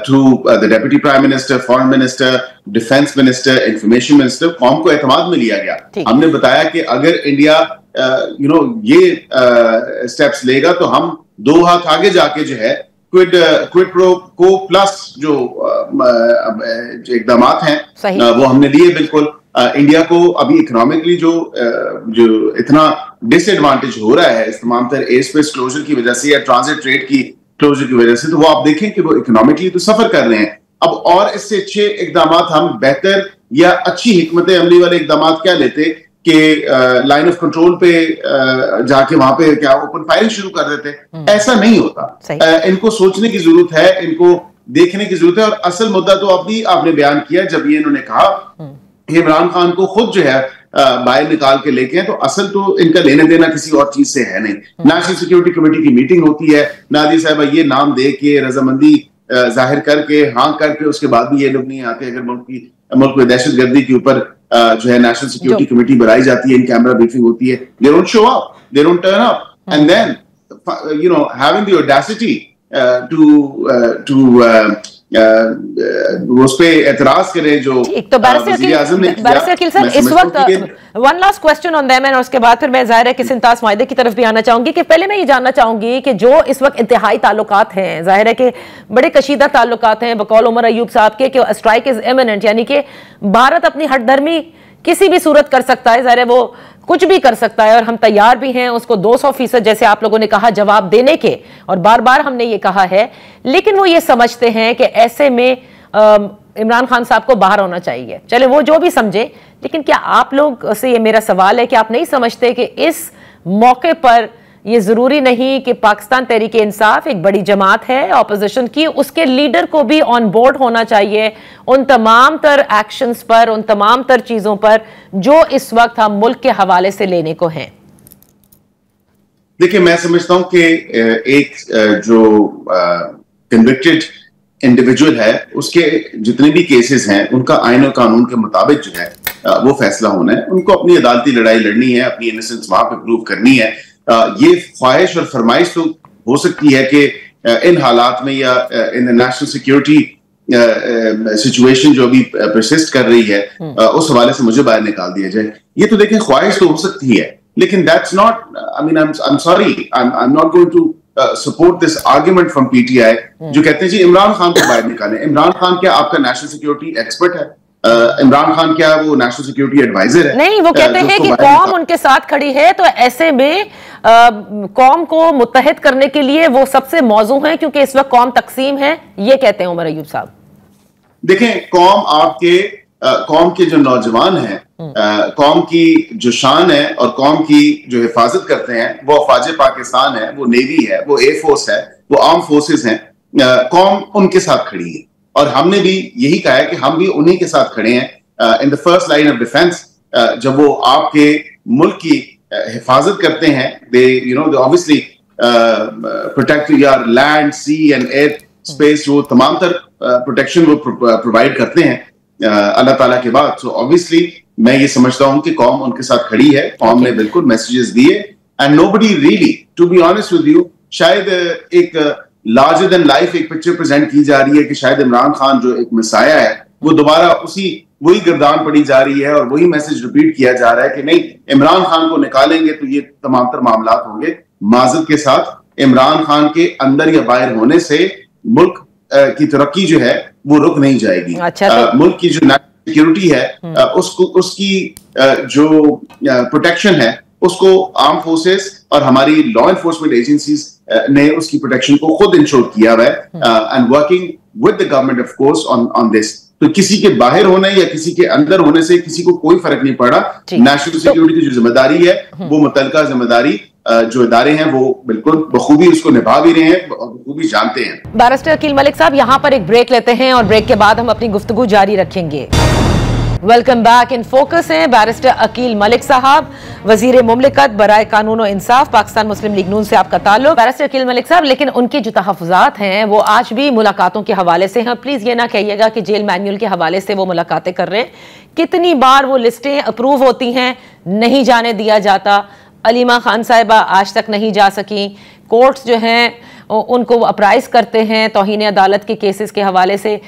through the deputy prime minister, foreign minister, defence minister, information minister. कौम को एतमाद में लिया गया। हमने बताया कि अगर इंडिया ये स्टेप्स लेगा तो हम 2 हाथ आगे जाके जो है क्विड प्रो को प्लस जो इकदाम हैं वो हमने लिए। बिल्कुल इंडिया को अभी इकोनॉमिकली जो इतना डिसएडवांटेज हो रहा है इस तमाम तर एयर स्पेस क्लोजर की वजह से या ट्रांजिट ट्रेड की क्लोजर की वजह से, तो वो आप देखें कि वो इकोनॉमिकली तो सफर कर रहे हैं। अब और इससे अच्छे इकदाम हम बेहतर या अच्छी हिकमत अमली वाले इकदाम क्या लेते कि लाइन ऑफ कंट्रोल पे जाके वहां पे क्या ओपन फायरिंग शुरू कर देते। ऐसा नहीं होता। इनको सोचने की जरूरत है, इनको देखने की जरूरत है। और असल मुद्दा तो अभी आपने बयान किया जब ये इन्होंने कहा इमरान खान को खुद जो है बाहर निकाल के लेके हैं, तो असल तो इनका लेने देना किसी और चीज से है नहीं। नेशनल सिक्योरिटी कमेटी की मीटिंग होती है, नादिया साहब ये नाम दे के रजामंदी जाहिर करके हाँ करके उसके बाद भी ये लोग नहीं आते। अगर मुल्क में दहशतगर्दी के ऊपर जो है नेशनल सिक्योरिटी कमेटी बनाई जाती है, इन कैमरा ब्रीफिंग होती है, they don't show up, they don't turn up, and then having the audacity to उस पे एतराज करें जो तो बैरिस्टर अकील सर इस वक्त one last question on them, और उसके बाद फिर मैं जाहिर है कि सिंतास मायदे की तरफ भी आना चाहूंगी कि पहले मैं ये जानना चाहूंगी कि जो इस वक्त इंतहाई ताल्लुकात हैं, जाहिर है कि बड़े कशीदा ताल्लुकात हैं बकौल उमर अयूब साहब के कि स्ट्राइक इज इमिनेंट, यानी कि भारत अपनी हठधर्मी किसी भी सूरत कर सकता है, जाहिर है वो कुछ भी कर सकता है और हम तैयार भी हैं उसको 200% जैसे आप लोगों ने कहा जवाब देने के, और बार बार हमने ये कहा है। लेकिन वो ये समझते हैं कि ऐसे में इमरान खान साहब को बाहर होना चाहिए। चले वो जो भी समझे, लेकिन क्या आप लोग से ये मेरा सवाल है कि आप नहीं समझते कि इस मौके पर ये जरूरी नहीं कि पाकिस्तान तहरीक इंसाफ एक बड़ी जमात है ऑपोजिशन की, उसके लीडर को भी ऑन बोर्ड होना चाहिए उन तमाम तर एक्शंस पर, उन तमाम तर चीजों पर जो इस वक्त हम मुल्क के हवाले से लेने को हैं? देखिए, मैं समझता हूं कि एक जो कन्विक्टेड इंडिविजुअल है उसके जितने भी केसेस हैं उनका आईन और कानून के मुताबिक जो है वो फैसला होना है। उनको अपनी अदालती लड़ाई लड़नी है, अपनी इनोसेंस वहां पे प्रूव करनी है। ये ख्वाहिश और फरमाइश तो हो सकती है कि इन हालात में या इन नेशनल सिक्योरिटी सिचुएशन जो अभी परसिस्ट कर रही है उस हवाले से मुझे बाहर निकाल दिया जाए। ये तो देखें ख्वाहिश तो हो सकती है, लेकिन that's not, I mean I am sorry, I am not going to support this argument from PTI जो कहते हैं जी इमरान खान को बाहर निकालें। इमरान खान क्या आपका नेशनल सिक्योरिटी एक्सपर्ट है? इमरान खान क्या वो नेशनल सिक्योरिटी एडवाइजर है? नहीं, वो कहते हैं कि कौम उनके साथ खड़ी है, तो ऐसे में कौम को मुत्तहिद करने के लिए वो सबसे मौजू है क्योंकि इस वक्त कौम तकसीम है, ये कहते हैं उमर अयूब साहब। देखें, कौम के जो नौजवान हैं, कौम की जो शान है और कौम की जो हिफाजत करते हैं वो अफवाज पाकिस्तान है, वो नेवी है, वो एयरफोर्स है, वो आर्म फोर्सेस हैं। कौम उनके साथ खड़ी है और हमने भी यही कहा है कि हम भी उन्हीं के साथ खड़े हैं in the first line of defence. जब वो आपके मुल्क की हिफाजत करते हैं, they obviously protect your land, sea and air space, जो तमाम तर प्रोटेक्शन वो प्रोवाइड करते हैं अल्लाह ताला के बाद। सो ऑब्वियसली मैं ये समझता हूं कि कौम उनके साथ खड़ी है, कौम ने बिल्कुल मैसेजेस दिए and nobody really, to be honest with you, शायद एक लार्जर देन लाइफ एक पिक्चर प्रेजेंट की जा रही है कि शायद इमरान खान जो एक मिसाया है वो दोबारा वही गर्दान पड़ी जा रही है और वही मैसेज रिपीट किया जा रहा है कि नहीं, इमरान खान को निकालेंगे तो ये तमाम तर मामलात होंगे। माजरत के साथ इमरान खान के अंदर या बाहर होने से मुल्क की तरक्की जो है वो रुक नहीं जाएगी। अच्छा, मुल्क की जो नेशनल सिक्योरिटी है उसकी जो प्रोटेक्शन है उसको आर्म फोर्सेस और हमारी लॉ एनफोर्समेंट एजेंसीज ने उसकी प्रोटेक्शन को खुद इंश्योर किया हुआ है and working with the government of course on this. तो किसी के बाहर होने या किसी के अंदर होने से किसी को कोई फर्क नहीं पड़ा। नेशनल सिक्योरिटी की जो जिम्मेदारी है वो मुतल्लिका जिम्मेदारी जो इदारे हैं वो बिल्कुल बखूबी उसको निभा भी रहे हैं, बखूबी जानते हैं। बैरिस्टर अकील मलिक साहब, यहाँ पर एक ब्रेक लेते हैं और ब्रेक के बाद हम अपनी गुफ्तगू जारी रखेंगे। Welcome back. इन फोकस हैं बैरिस्टर अकील मलिक साहब, वजीर मुमलिकत बराए कानून और इंसाफ, पाकिस्तान मुस्लिम लीग नून से आपका ताल्लुक। बैरिस्टर अकील मलिक साहब, लेकिन उनके जो तहफ़्फ़ुज़ात हैं वो आज भी मुलाकातों के हवाले से हैं। प्लीज़ ये ना कहिएगा कि जेल मैनुअल के हवाले से वो मुलाकातें कर रहे हैं। कितनी बार वो लिस्टें अप्रूव होती हैं, नहीं जाने दिया जाता। अलीमा खान साहिबा आज तक नहीं जा सकी। कोर्ट्स जो हैं उनको अप्राइज करते हैं तौहीन अदालत के केसेस के हवाले से,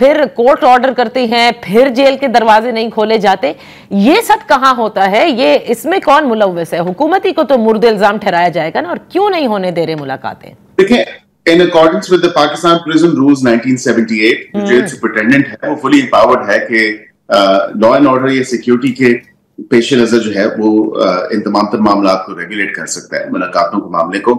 फिर कोर्ट ऑर्डर करती हैं, फिर जेल के दरवाजे नहीं खोले जाते। ये सब कहाँ होता है? ये इसमें कौन मुलव्वस है? हुकूमती को तो मुर्द इल्जाम ठहराया जाएगा ना, और क्यों नहीं होने दे रहे मुलाकातें? देखिए, in accordance with the Pakistan prison rules 1978, जो जेल सुपरिटेंडेंट है वो फुली एम्पावर्ड है कि लॉ एंड ऑर्डर या सिक्योरिटी के पेश नजर जो है वो इन तमाम तर मामला को रेगुलेट कर सकता है, मुलाकातों के मामले को।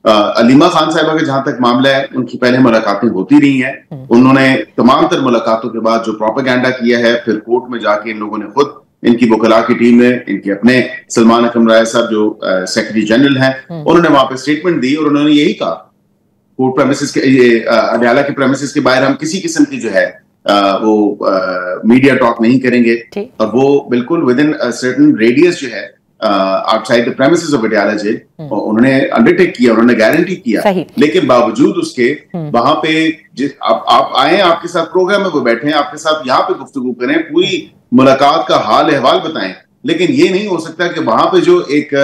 अलीमा खान साहिबा का जहां तक मामला है, उनकी पहले मुलाकातें होती रही हैं। उन्होंने तमाम तर मुलाकातों के बाद जो प्रोपेगेंडा किया है, फिर कोर्ट में जाके इन लोगों ने खुद, इनकी वकला की टीम ने, इनके अपने सलमान अकरम राय साहब जो सेक्रेटरी जनरल हैं, उन्होंने वहां पे स्टेटमेंट दी और उन्होंने यही कहा कोर्ट प्रेमिसेस के, अदालत के प्रेमिसेस के बाहर हम किसी किस्म की जो है वो मीडिया टॉक नहीं करेंगे, और वो बिल्कुल विद इन सर्टेन रेडियस जो है outside the premises of Adiala jail उन्होंने अंडरटेक किया, उन्होंने गारंटी किया। लेकिन बावजूद उसके वहां पे आप आए, आपके साथ प्रोग्राम में वो बैठे हैं, आपके साथ यहाँ पे गुफ्तगू करें, पूरी मुलाकात का हाल अहवाल बताएं, लेकिन ये नहीं हो सकता कि वहां पे जो एक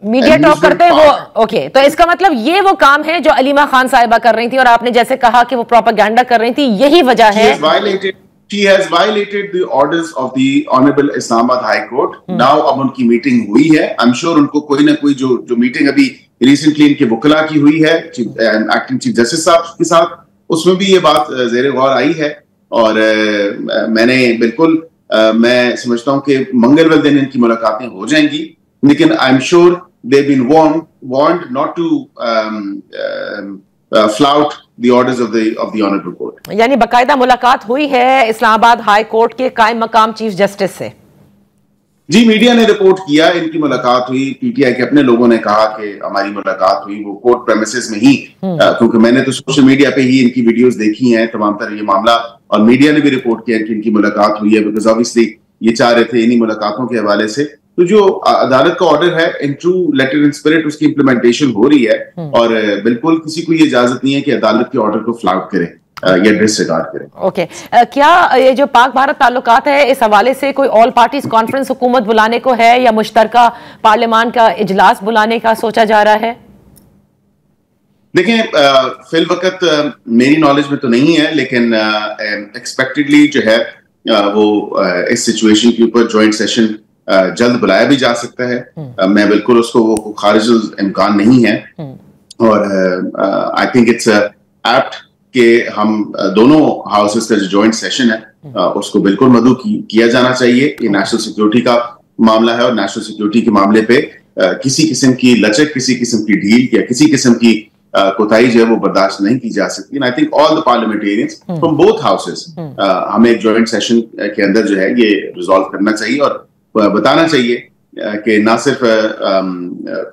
मीडिया टॉक करते हैं वो ओके। तो इसका मतलब ये वो काम है जो अलीमा खान साहिबा कर रही थी, और आपने जैसे कहा कि वो प्रोपेगेंडा कर रही थी, यही वजह है। She has violated the orders of the Honorable Islamabad High Court. Now अब उनकी मीटिंग हुई है, I'm sure उनको कोई ना कोई जो मीटिंग अभी रिसेंटली इनके वकला की हुई है एक्टिंग चीफ जस्टिस साहब के साथ, उसमें भी ये बात ज़ेरे गौर आई है। और मैंने बिल्कुल मैं समझता हूँ कि मंगलवार दिन इनकी मुलाकातें हो जाएंगी, लेकिन I am sure they been warned not to flout the orders of the honorable court। यानी बकायदा मुलाकात हुई है इस्लामाबाद हाई कोर्ट के कायम मकाम चीफ जस्टिस से? जी, मीडिया ने रिपोर्ट किया इनकी मुलाकात हुई, पीटीआई के अपने लोगों ने कहा कि हमारी मुलाकात हुई वो कोर्ट प्रेमिसेस में ही, क्योंकि मैंने तो सोशल मीडिया पे ही इनकी वीडियोस देखी हैं तमाम तरह ये मामला, और मीडिया ने भी रिपोर्ट किया कि इनकी मुलाकात हुई है, बिकॉज ऑब्वियसली ये चाह रहे थे इन्हीं मुलाकातों के हवाले से। तो जो अदालत का ऑर्डर है in true letter in spirit उसकी इंप्लीमेंटेशन हो रही है, और बिल्कुल किसी को ये इजाजत नहीं है कि अदालत के ऑर्डर को फ्लाउट करे या डिसरिगार्ड करे। ओके, क्या ये जो पाक भारत ताल्लुकात है इस हवाले से कोई ऑल पार्टीज कॉन्फ्रेंस हुकूमत बुलाने को है, या मुश्तरका पार्लियामान का इजलास बुलाने का सोचा जा रहा है? देखें, फिल वक्त मेरी नॉलेज में तो नहीं है, लेकिन एक्सपेक्टेडली जो है वो इस सिचुएशन के ऊपर ज्वाइंट सेशन जल्द बुलाया भी जा सकता है। मैं बिल्कुल उसको वो खारिज इम्कान नहीं है, और आई थिंक इट्स एप्ट कि हम दोनों हाउसेस का जो ज्वाइंट सेशन है उसको बिल्कुल मदऊ किया जाना चाहिए। ये नेशनल सिक्योरिटी का मामला है, और नेशनल सिक्योरिटी के मामले पे किसी किस्म की लचक, किसी किस्म की ढील या किसी किस्म की कोताही जो है वो बर्दाश्त नहीं की जा सकती। I think all the parliamentarians from both houses हमें एक ज्वाइंट सेशन के अंदर जो है ये रिजॉल्व करना चाहिए, और बताना चाहिए कि ना सिर्फ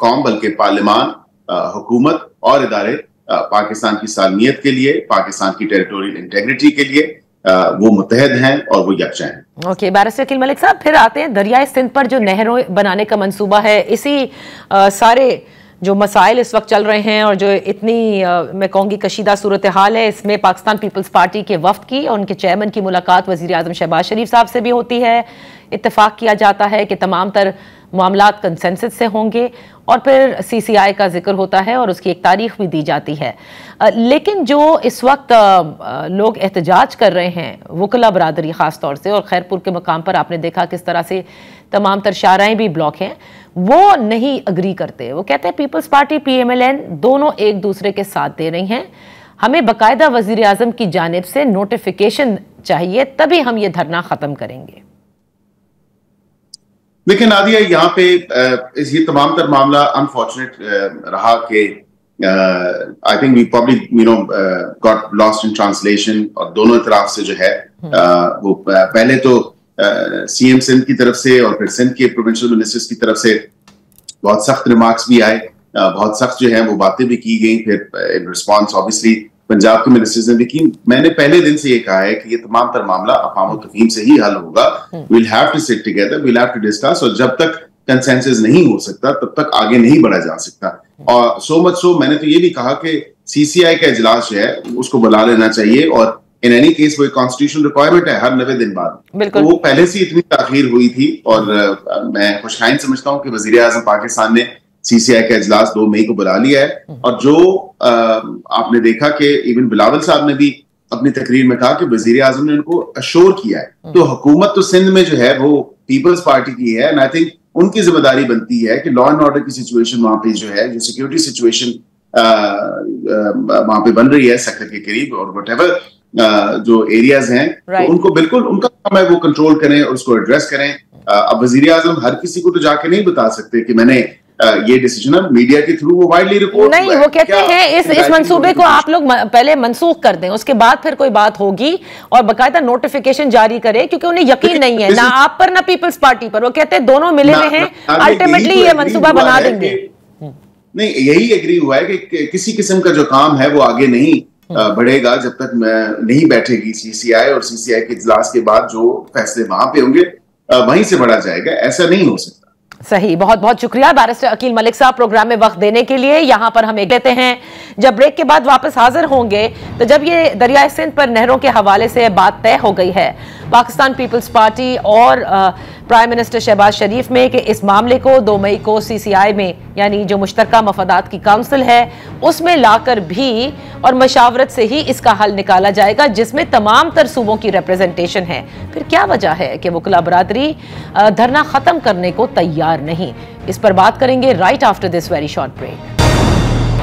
कौम बल्कि पार्लियामान, हुकूमत और इदारे पाकिस्तान की सालमियत के लिए, पाकिस्तान की टेरिटोरियल इंटेग्रिटी के लिए वो मुत्तहद हैं और वो यकजा हैं। ओके, बैरिस्टर अकील मलिक साहब, फिर आते हैं दरियाए सिंध पर जो नहरों बनाने का मंसूबा है, इसी सारे जो मसाइल इस वक्त चल रहे हैं और जो इतनी मैं कहूँगी कशीदा सूरत हाल है, इसमें पाकिस्तान पीपल्स पार्टी के वफ्द की और उनके चेयरमैन की मुलाकात वज़ीर आज़म शहबाज शरीफ साहब से भी होती है। इत्तेफाक किया जाता है कि तमाम तर मामलात कंसेंसस से होंगे और फिर CCI का जिक्र होता है और उसकी एक तारीख भी दी जाती है। लेकिन जो इस वक्त लोग एहतजाज कर रहे हैं, वकला बरादरी ख़ास तौर से, और खैरपुर के मकाम पर आपने देखा किस तरह से तमाम तर शाहराएँ भी ब्लॉक हैं, वो नहीं अग्री करते। वो कहते हैं पीपल्स पार्टी PMLN दोनों एक दूसरे के साथ दे रही हैं, हमें बाकायदा वज़ीर आज़म की जानिब से नोटिफिकेशन चाहिए, तभी हम ये धरना ख़त्म करेंगे। देखिए नादिया, यहाँ पे ये तमाम तर मामला अनफॉर्चुनेट रहा कि I think we probably got lost in translation, और दोनों तरफ से जो है वो पहले तो CM सिंध की तरफ से और फिर सिंध के प्रोविंशियल मिनिस्टर्स की तरफ से बहुत सख्त रिमार्क्स भी आए, बहुत सख्त जो है वो बातें भी की गई। फिर इन रिस्पॉन्स ऑब्वियसली पंजाब के मिनिस्टर्स ने भी की। मैंने पहले दिन से ये कहा है कि ये तमाम तर मामला अफ़ाम तफ़हीम से ही हल होगा। Will have to sit together, will have to discuss, और जब तक कंसेंसस नहीं हो सकता तब तक आगे नहीं बढ़ा जा सकता। और सो मच सो मैंने तो ये भी कहा कि CCI का इजलास जो है उसको बुला लेना चाहिए, और इन एनी केस वो एक कॉन्स्टिट्यूशनल रिक्वायरमेंट है हर 90 दिन बाद। तो वो पहले से इतनी ताखीर हुई थी, और मैं खुशहाइन समझता हूँ कि वज़ीर आज़म पाकिस्तान ने CCI का इजलास 2 मई को बुला लिया है। और जो आपने देखा कि इवन बिलावल साहब ने भी अपनी तकरीर में कहा कि वज़ीर आज़म ने उनको अश्योर किया है। तो हुकूमत तो सिंध में जो है वो पीपल्स पार्टी की है, एंड आई थिंक उनकी जिम्मेदारी बनती है कि लॉ एंड ऑर्डर की सिचुएशन वहां पे जो है, जो सिक्योरिटी सिचुएशन वहां पे बन रही है सेक्टर के करीब और व्हाटएवर जो एरियाज हैं, तो उनको बिल्कुल उनका काम है वो कंट्रोल करें और उसको एड्रेस करें। अब वज़ीर आज़म हर किसी को तो जाके नहीं बता सकते कि मैंने ये डिसीजन मीडिया के थ्रू वो वाइडली रिपोर्ट नहीं, वो कहते हैं इस मंसूबे को आप लोग पहले मंसूख कर दें, उसके बाद फिर कोई बात होगी और बाकायदा नोटिफिकेशन जारी करें, क्योंकि उन्हें यकीन नहीं है ना आप पर ना पीपल्स पार्टी पर। वो कहते हैं दोनों मिले हुए हैं, अल्टीमेटली ये मंसूबा बना देंगे। नहीं, यही एग्री हुआ है कि किसी किस्म का जो काम है वो आगे नहीं बढ़ेगा जब तक नहीं बैठेगी CCI, और CCI के इजलास के बाद जो फैसले वहां पे होंगे वहीं से बढ़ा जाएगा। ऐसा नहीं हो सकता। सही, बहुत बहुत शुक्रिया बैरिस्टर अकील मलिक साहब प्रोग्राम में वक्त देने के लिए। यहाँ पर हम एक लेते हैं, जब ब्रेक के बाद वापस हाजिर होंगे तो जब ये दरियाए सिंध पर नहरों के हवाले से बात तय हो गई है पाकिस्तान पीपल्स पार्टी और प्राइम मिनिस्टर शहबाज शरीफ में कि इस मामले को 2 मई को CCI में, यानी जो मुश्तरका मफादात की काउंसिल है, उसमें लाकर भी और मशावरत से ही इसका हल निकाला जाएगा, जिसमें तमाम तर सूबों की रिप्रेजेंटेशन है। फिर क्या वजह है कि वकला बरादरी धरना खत्म करने को तैयार नहीं? इस पर बात करेंगे right after this very short break.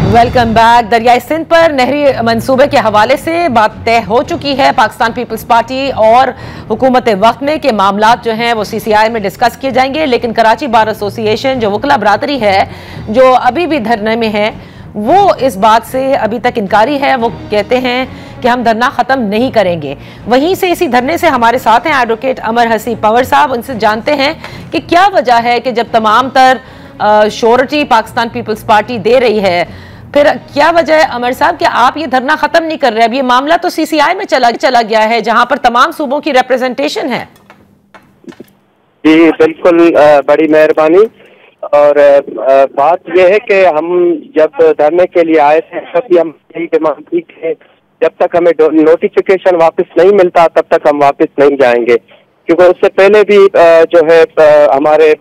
Welcome back. दरियाई सिंध पर नहरी मंसूबे के हवाले से बात तय हो चुकी है पाकिस्तान पीपल्स पार्टी और हुकूमत वक्त में के मामलात जो हैं वो CCI में डिस्कस किए जाएंगे, लेकिन कराची बार एसोसिएशन जो वकला बरादरी है जो अभी भी धरने में है, वो इस बात से अभी तक इनकारी है। वो कहते हैं कि हम धरना ख़त्म नहीं करेंगे। वहीं से इसी धरने से हमारे साथ हैं एडवोकेट अमर हसीब पंवर साहब। उनसे जानते हैं कि क्या वजह है कि जब तमाम तर श्योरिटी पाकिस्तान पीपल्स पार्टी दे रही है, फिर क्या वजह है अमर साहब कि आप ये धरना खत्म नहीं कर रहे? अब ये मामला तो CCI में चला गया है जहां पर तमाम सूबों की रिप्रेजेंटेशन है। जी बिल्कुल, बड़ी मेहरबानी। और बात यह है कि हम जब धरने के लिए आए थे तब हम यही डिमांड की कि जब तक हमें नोटिफिकेशन वापस नहीं मिलता तब तक हम वापस नहीं जाएंगे, क्योंकि उससे पहले भी जो है हमारे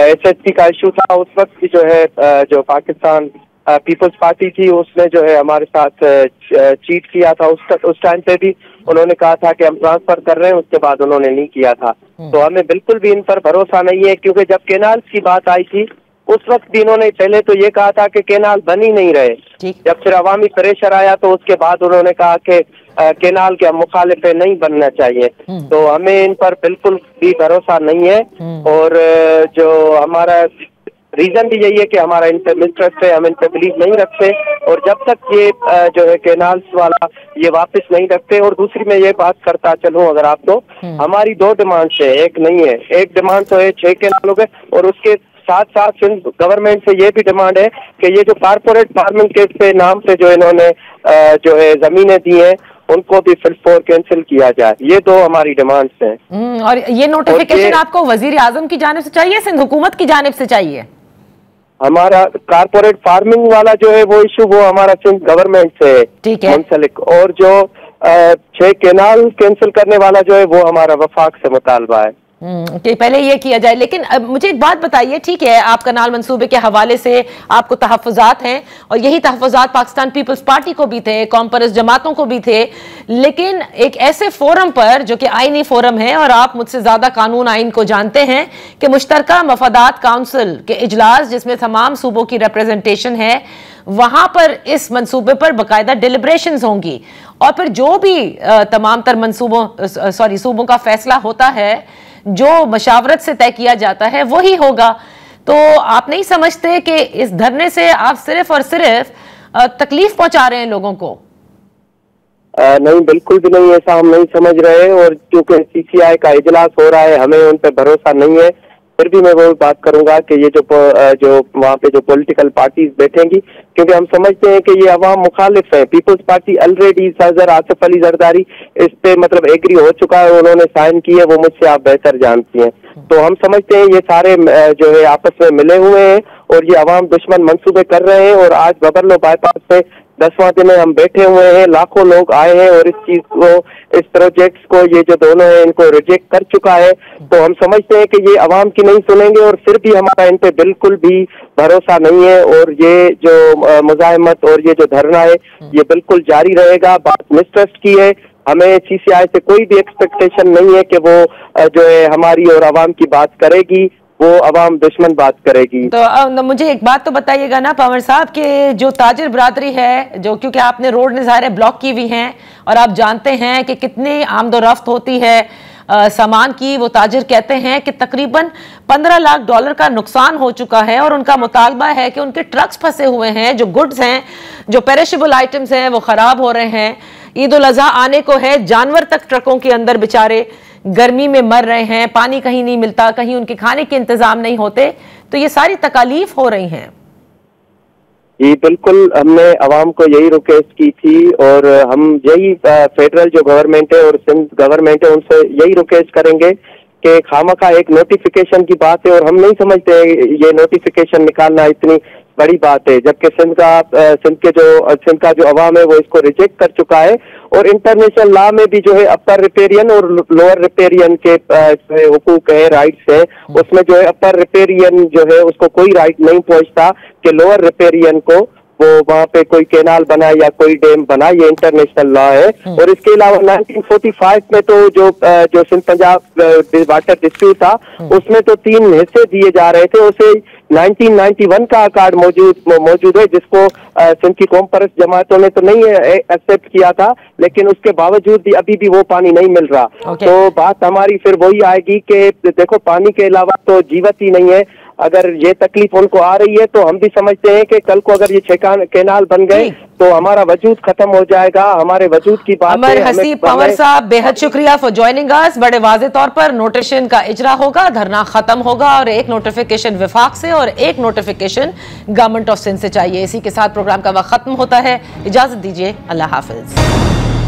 SSP का इशू था। उस वक्त भी जो है जो पाकिस्तान पीपल्स पार्टी थी उसने जो है हमारे साथ चीट किया था। उस टाइम पे भी उन्होंने कहा था कि हम ट्रांसफर कर रहे हैं, उसके बाद उन्होंने नहीं किया था। तो हमें बिल्कुल भी इन पर भरोसा नहीं है, क्योंकि जब केनाल्स की बात आई थी उस वक्त भी इन्होंने पहले तो ये कहा था कि केनाल बन ही नहीं रहे। जब फिर अवामी प्रेशर आया तो उसके बाद उन्होंने कहा कि केनाल के मुखालिफ नहीं बनना चाहिए। तो हमें इन पर बिल्कुल भी भरोसा नहीं है, और जो हमारा रीजन भी यही है कि हमारा इन पे मिसट्रस्ट है, हम इन पे बिलीव नहीं रखते। और जब तक ये जो है केनाल्स वाला ये वापस नहीं रखते। और दूसरी मैं ये बात करता चलूं अगर आपको, हमारी 2 डिमांड्स है, एक नहीं है। एक डिमांड तो है 6 केनाल हो गए, और उसके साथ साथ सिंध गवर्नमेंट से ये भी डिमांड है कि ये जो कारपोरेट फार्मिंग के नाम से जो इन्होंने जो है जमीनें दी हैं उनको भी फिल कैंसिल किया जाए। ये 2 हमारी डिमांड्स हैं। और ये नोटिफिकेशन आपको वजीर आजम की जानिब से चाहिए, सिंध हुकूमत की जानिब से चाहिए? हमारा कारपोरेट फार्मिंग वाला जो है वो इशू वो हमारा सिंध गवर्नमेंट से मुंसलिक, और जो 6 कैनाल कैंसिल करने वाला जो है वो हमारा वफाक से मुतालबा है कि पहले ये किया जाए। लेकिन अब मुझे एक बात बताइए, ठीक है आप कनाल मंसूबे के हवाले से आपको तहफ़्फ़ुज़ात हैं और यही तहफ़्फ़ुज़ात पाकिस्तान पीपल्स पार्टी को भी थे, कॉम्परस जमातों को भी थे, लेकिन एक ऐसे फोरम पर जो कि आईनी फोरम है और आप मुझसे ज़्यादा कानून आइन को जानते हैं कि मुश्तरका मफादात काउंसिल के इजलास जिसमें तमाम सूबों की रिप्रेजेंटेशन है, वहां पर इस मंसूबे पर बाकायदा डिलिब्रेशंस होंगी और फिर जो भी तमाम तर सूबों का फैसला होता है जो मशावरत से तय किया जाता है वही होगा। तो आप नहीं समझते कि इस धरने से आप सिर्फ और सिर्फ तकलीफ पहुंचा रहे हैं लोगों को? नहीं, बिल्कुल भी नहीं, ऐसा हम नहीं समझ रहे। और क्योंकि CCI का इजलास हो रहा है, हमें उन पर भरोसा नहीं है, फिर भी मैं वो बात करूंगा कि ये जो वहाँ पे जो पॉलिटिकल पार्टीज बैठेंगी, क्योंकि हम समझते हैं कि ये अवाम मुखालिफ है। Peoples Party already sir Asif Ali Zardari इस पे मतलब एग्री हो चुका है, उन्होंने साइन की है, वो मुझसे आप बेहतर जानती हैं। तो हम समझते हैं ये सारे जो है आपस में मिले हुए हैं और ये अवाम दुश्मन मंसूबे कर रहे हैं। और आज बबरलो बाईपास पे 10वां दिन हम बैठे हुए हैं, लाखों लोग आए हैं और इस चीज को, इस प्रोजेक्ट्स को, ये जो दोनों है इनको रिजेक्ट कर चुका है। तो हम समझते हैं कि ये अवाम की नहीं सुनेंगे और फिर भी हमारा इन पे बिल्कुल भी भरोसा नहीं है और ये जो मुजाहिमत और ये जो धरना है ये बिल्कुल जारी रहेगा। बात मिसट्रस्ट की है, हमें CCI से कोई भी एक्सपेक्टेशन नहीं है कि वो जो है हमारी और अवाम की बात करेगी, वो अवाम दुश्मन बात करेगी। तो मुझे एक बात तो बताइएगा ना पंवर साहब कि जो ताजिर बरादरी है, जो क्योंकि आपने रोड नज़ारे ब्लॉक की हुई हैं और आप जानते हैं कि कितनी आमदोरफ्त होती है सामान की, वो ताजिर कहते हैं कि तकरीबन $15 लाख का नुकसान हो चुका है और उनका मुतालबा है कि उनके ट्रक्स फंसे हुए हैं, जो गुड्स हैं, जो पेरिशेबल आइटम्स हैं वो खराब हो रहे हैं। ईद उल अज़हा आने को है, जानवर तक ट्रकों के अंदर बेचारे गर्मी में मर रहे हैं, पानी कहीं नहीं मिलता, कहीं उनके खाने के इंतजाम नहीं होते, तो ये सारी तकालीफ हो रही हैं। जी बिल्कुल, हमने अवाम को यही रिक्वेस्ट की थी और हम यही फेडरल जो गवर्नमेंट है और सिंध गवर्नमेंट है उनसे यही रिक्वेस्ट करेंगे कि खामखा एक नोटिफिकेशन की बात है और हम नहीं समझते ये नोटिफिकेशन निकालना इतनी बड़ी बात है, जबकि सिंध का जो अवाम है वो इसको रिजेक्ट कर चुका है। और इंटरनेशनल लॉ में भी जो है अपर रिपेरियन और लोअर रिपेरियन के हुकूक है, राइट्स है, उसमें जो है अपर रिपेरियन जो है उसको कोई राइट नहीं पहुंचता कि लोअर रिपेरियन को वो वहाँ पे कोई कैनाल बनाए या कोई डैम बनाए, ये इंटरनेशनल लॉ है। और इसके अलावा 1945 में तो जो सिंध पंजाब वाटर डिस्प्यूट था उसमें तो 3 हिस्से दिए जा रहे थे, उसे 1991 का अकार्ड मौजूद है जिसको सिंध की कॉम्परस जमातों ने तो नहीं एक्सेप्ट किया था, लेकिन उसके बावजूद भी अभी भी वो पानी नहीं मिल रहा। तो बात हमारी फिर वही आएगी कि देखो पानी के अलावा तो जीवत ही नहीं है। अगर ये तकलीफ उनको आ रही है तो हम भी समझते हैं कि कल को अगर ये 6 कैनाल बन गए तो हमारा वजूद खत्म हो जाएगा, हमारे वजूद की बात अमर हसीब पंवर साहब, बेहद शुक्रिया फॉर ज्वाइनिंग अस। बड़े वाज़े तौर पर नोटिफिकेशन का इजरा होगा, धरना खत्म होगा और एक नोटिफिकेशन विफाक से और एक नोटिफिकेशन गवर्नमेंट ऑफ सिंध से चाहिए। इसी के साथ प्रोग्राम का वक्त खत्म होता है, इजाजत दीजिए, अल्लाह हाफिज।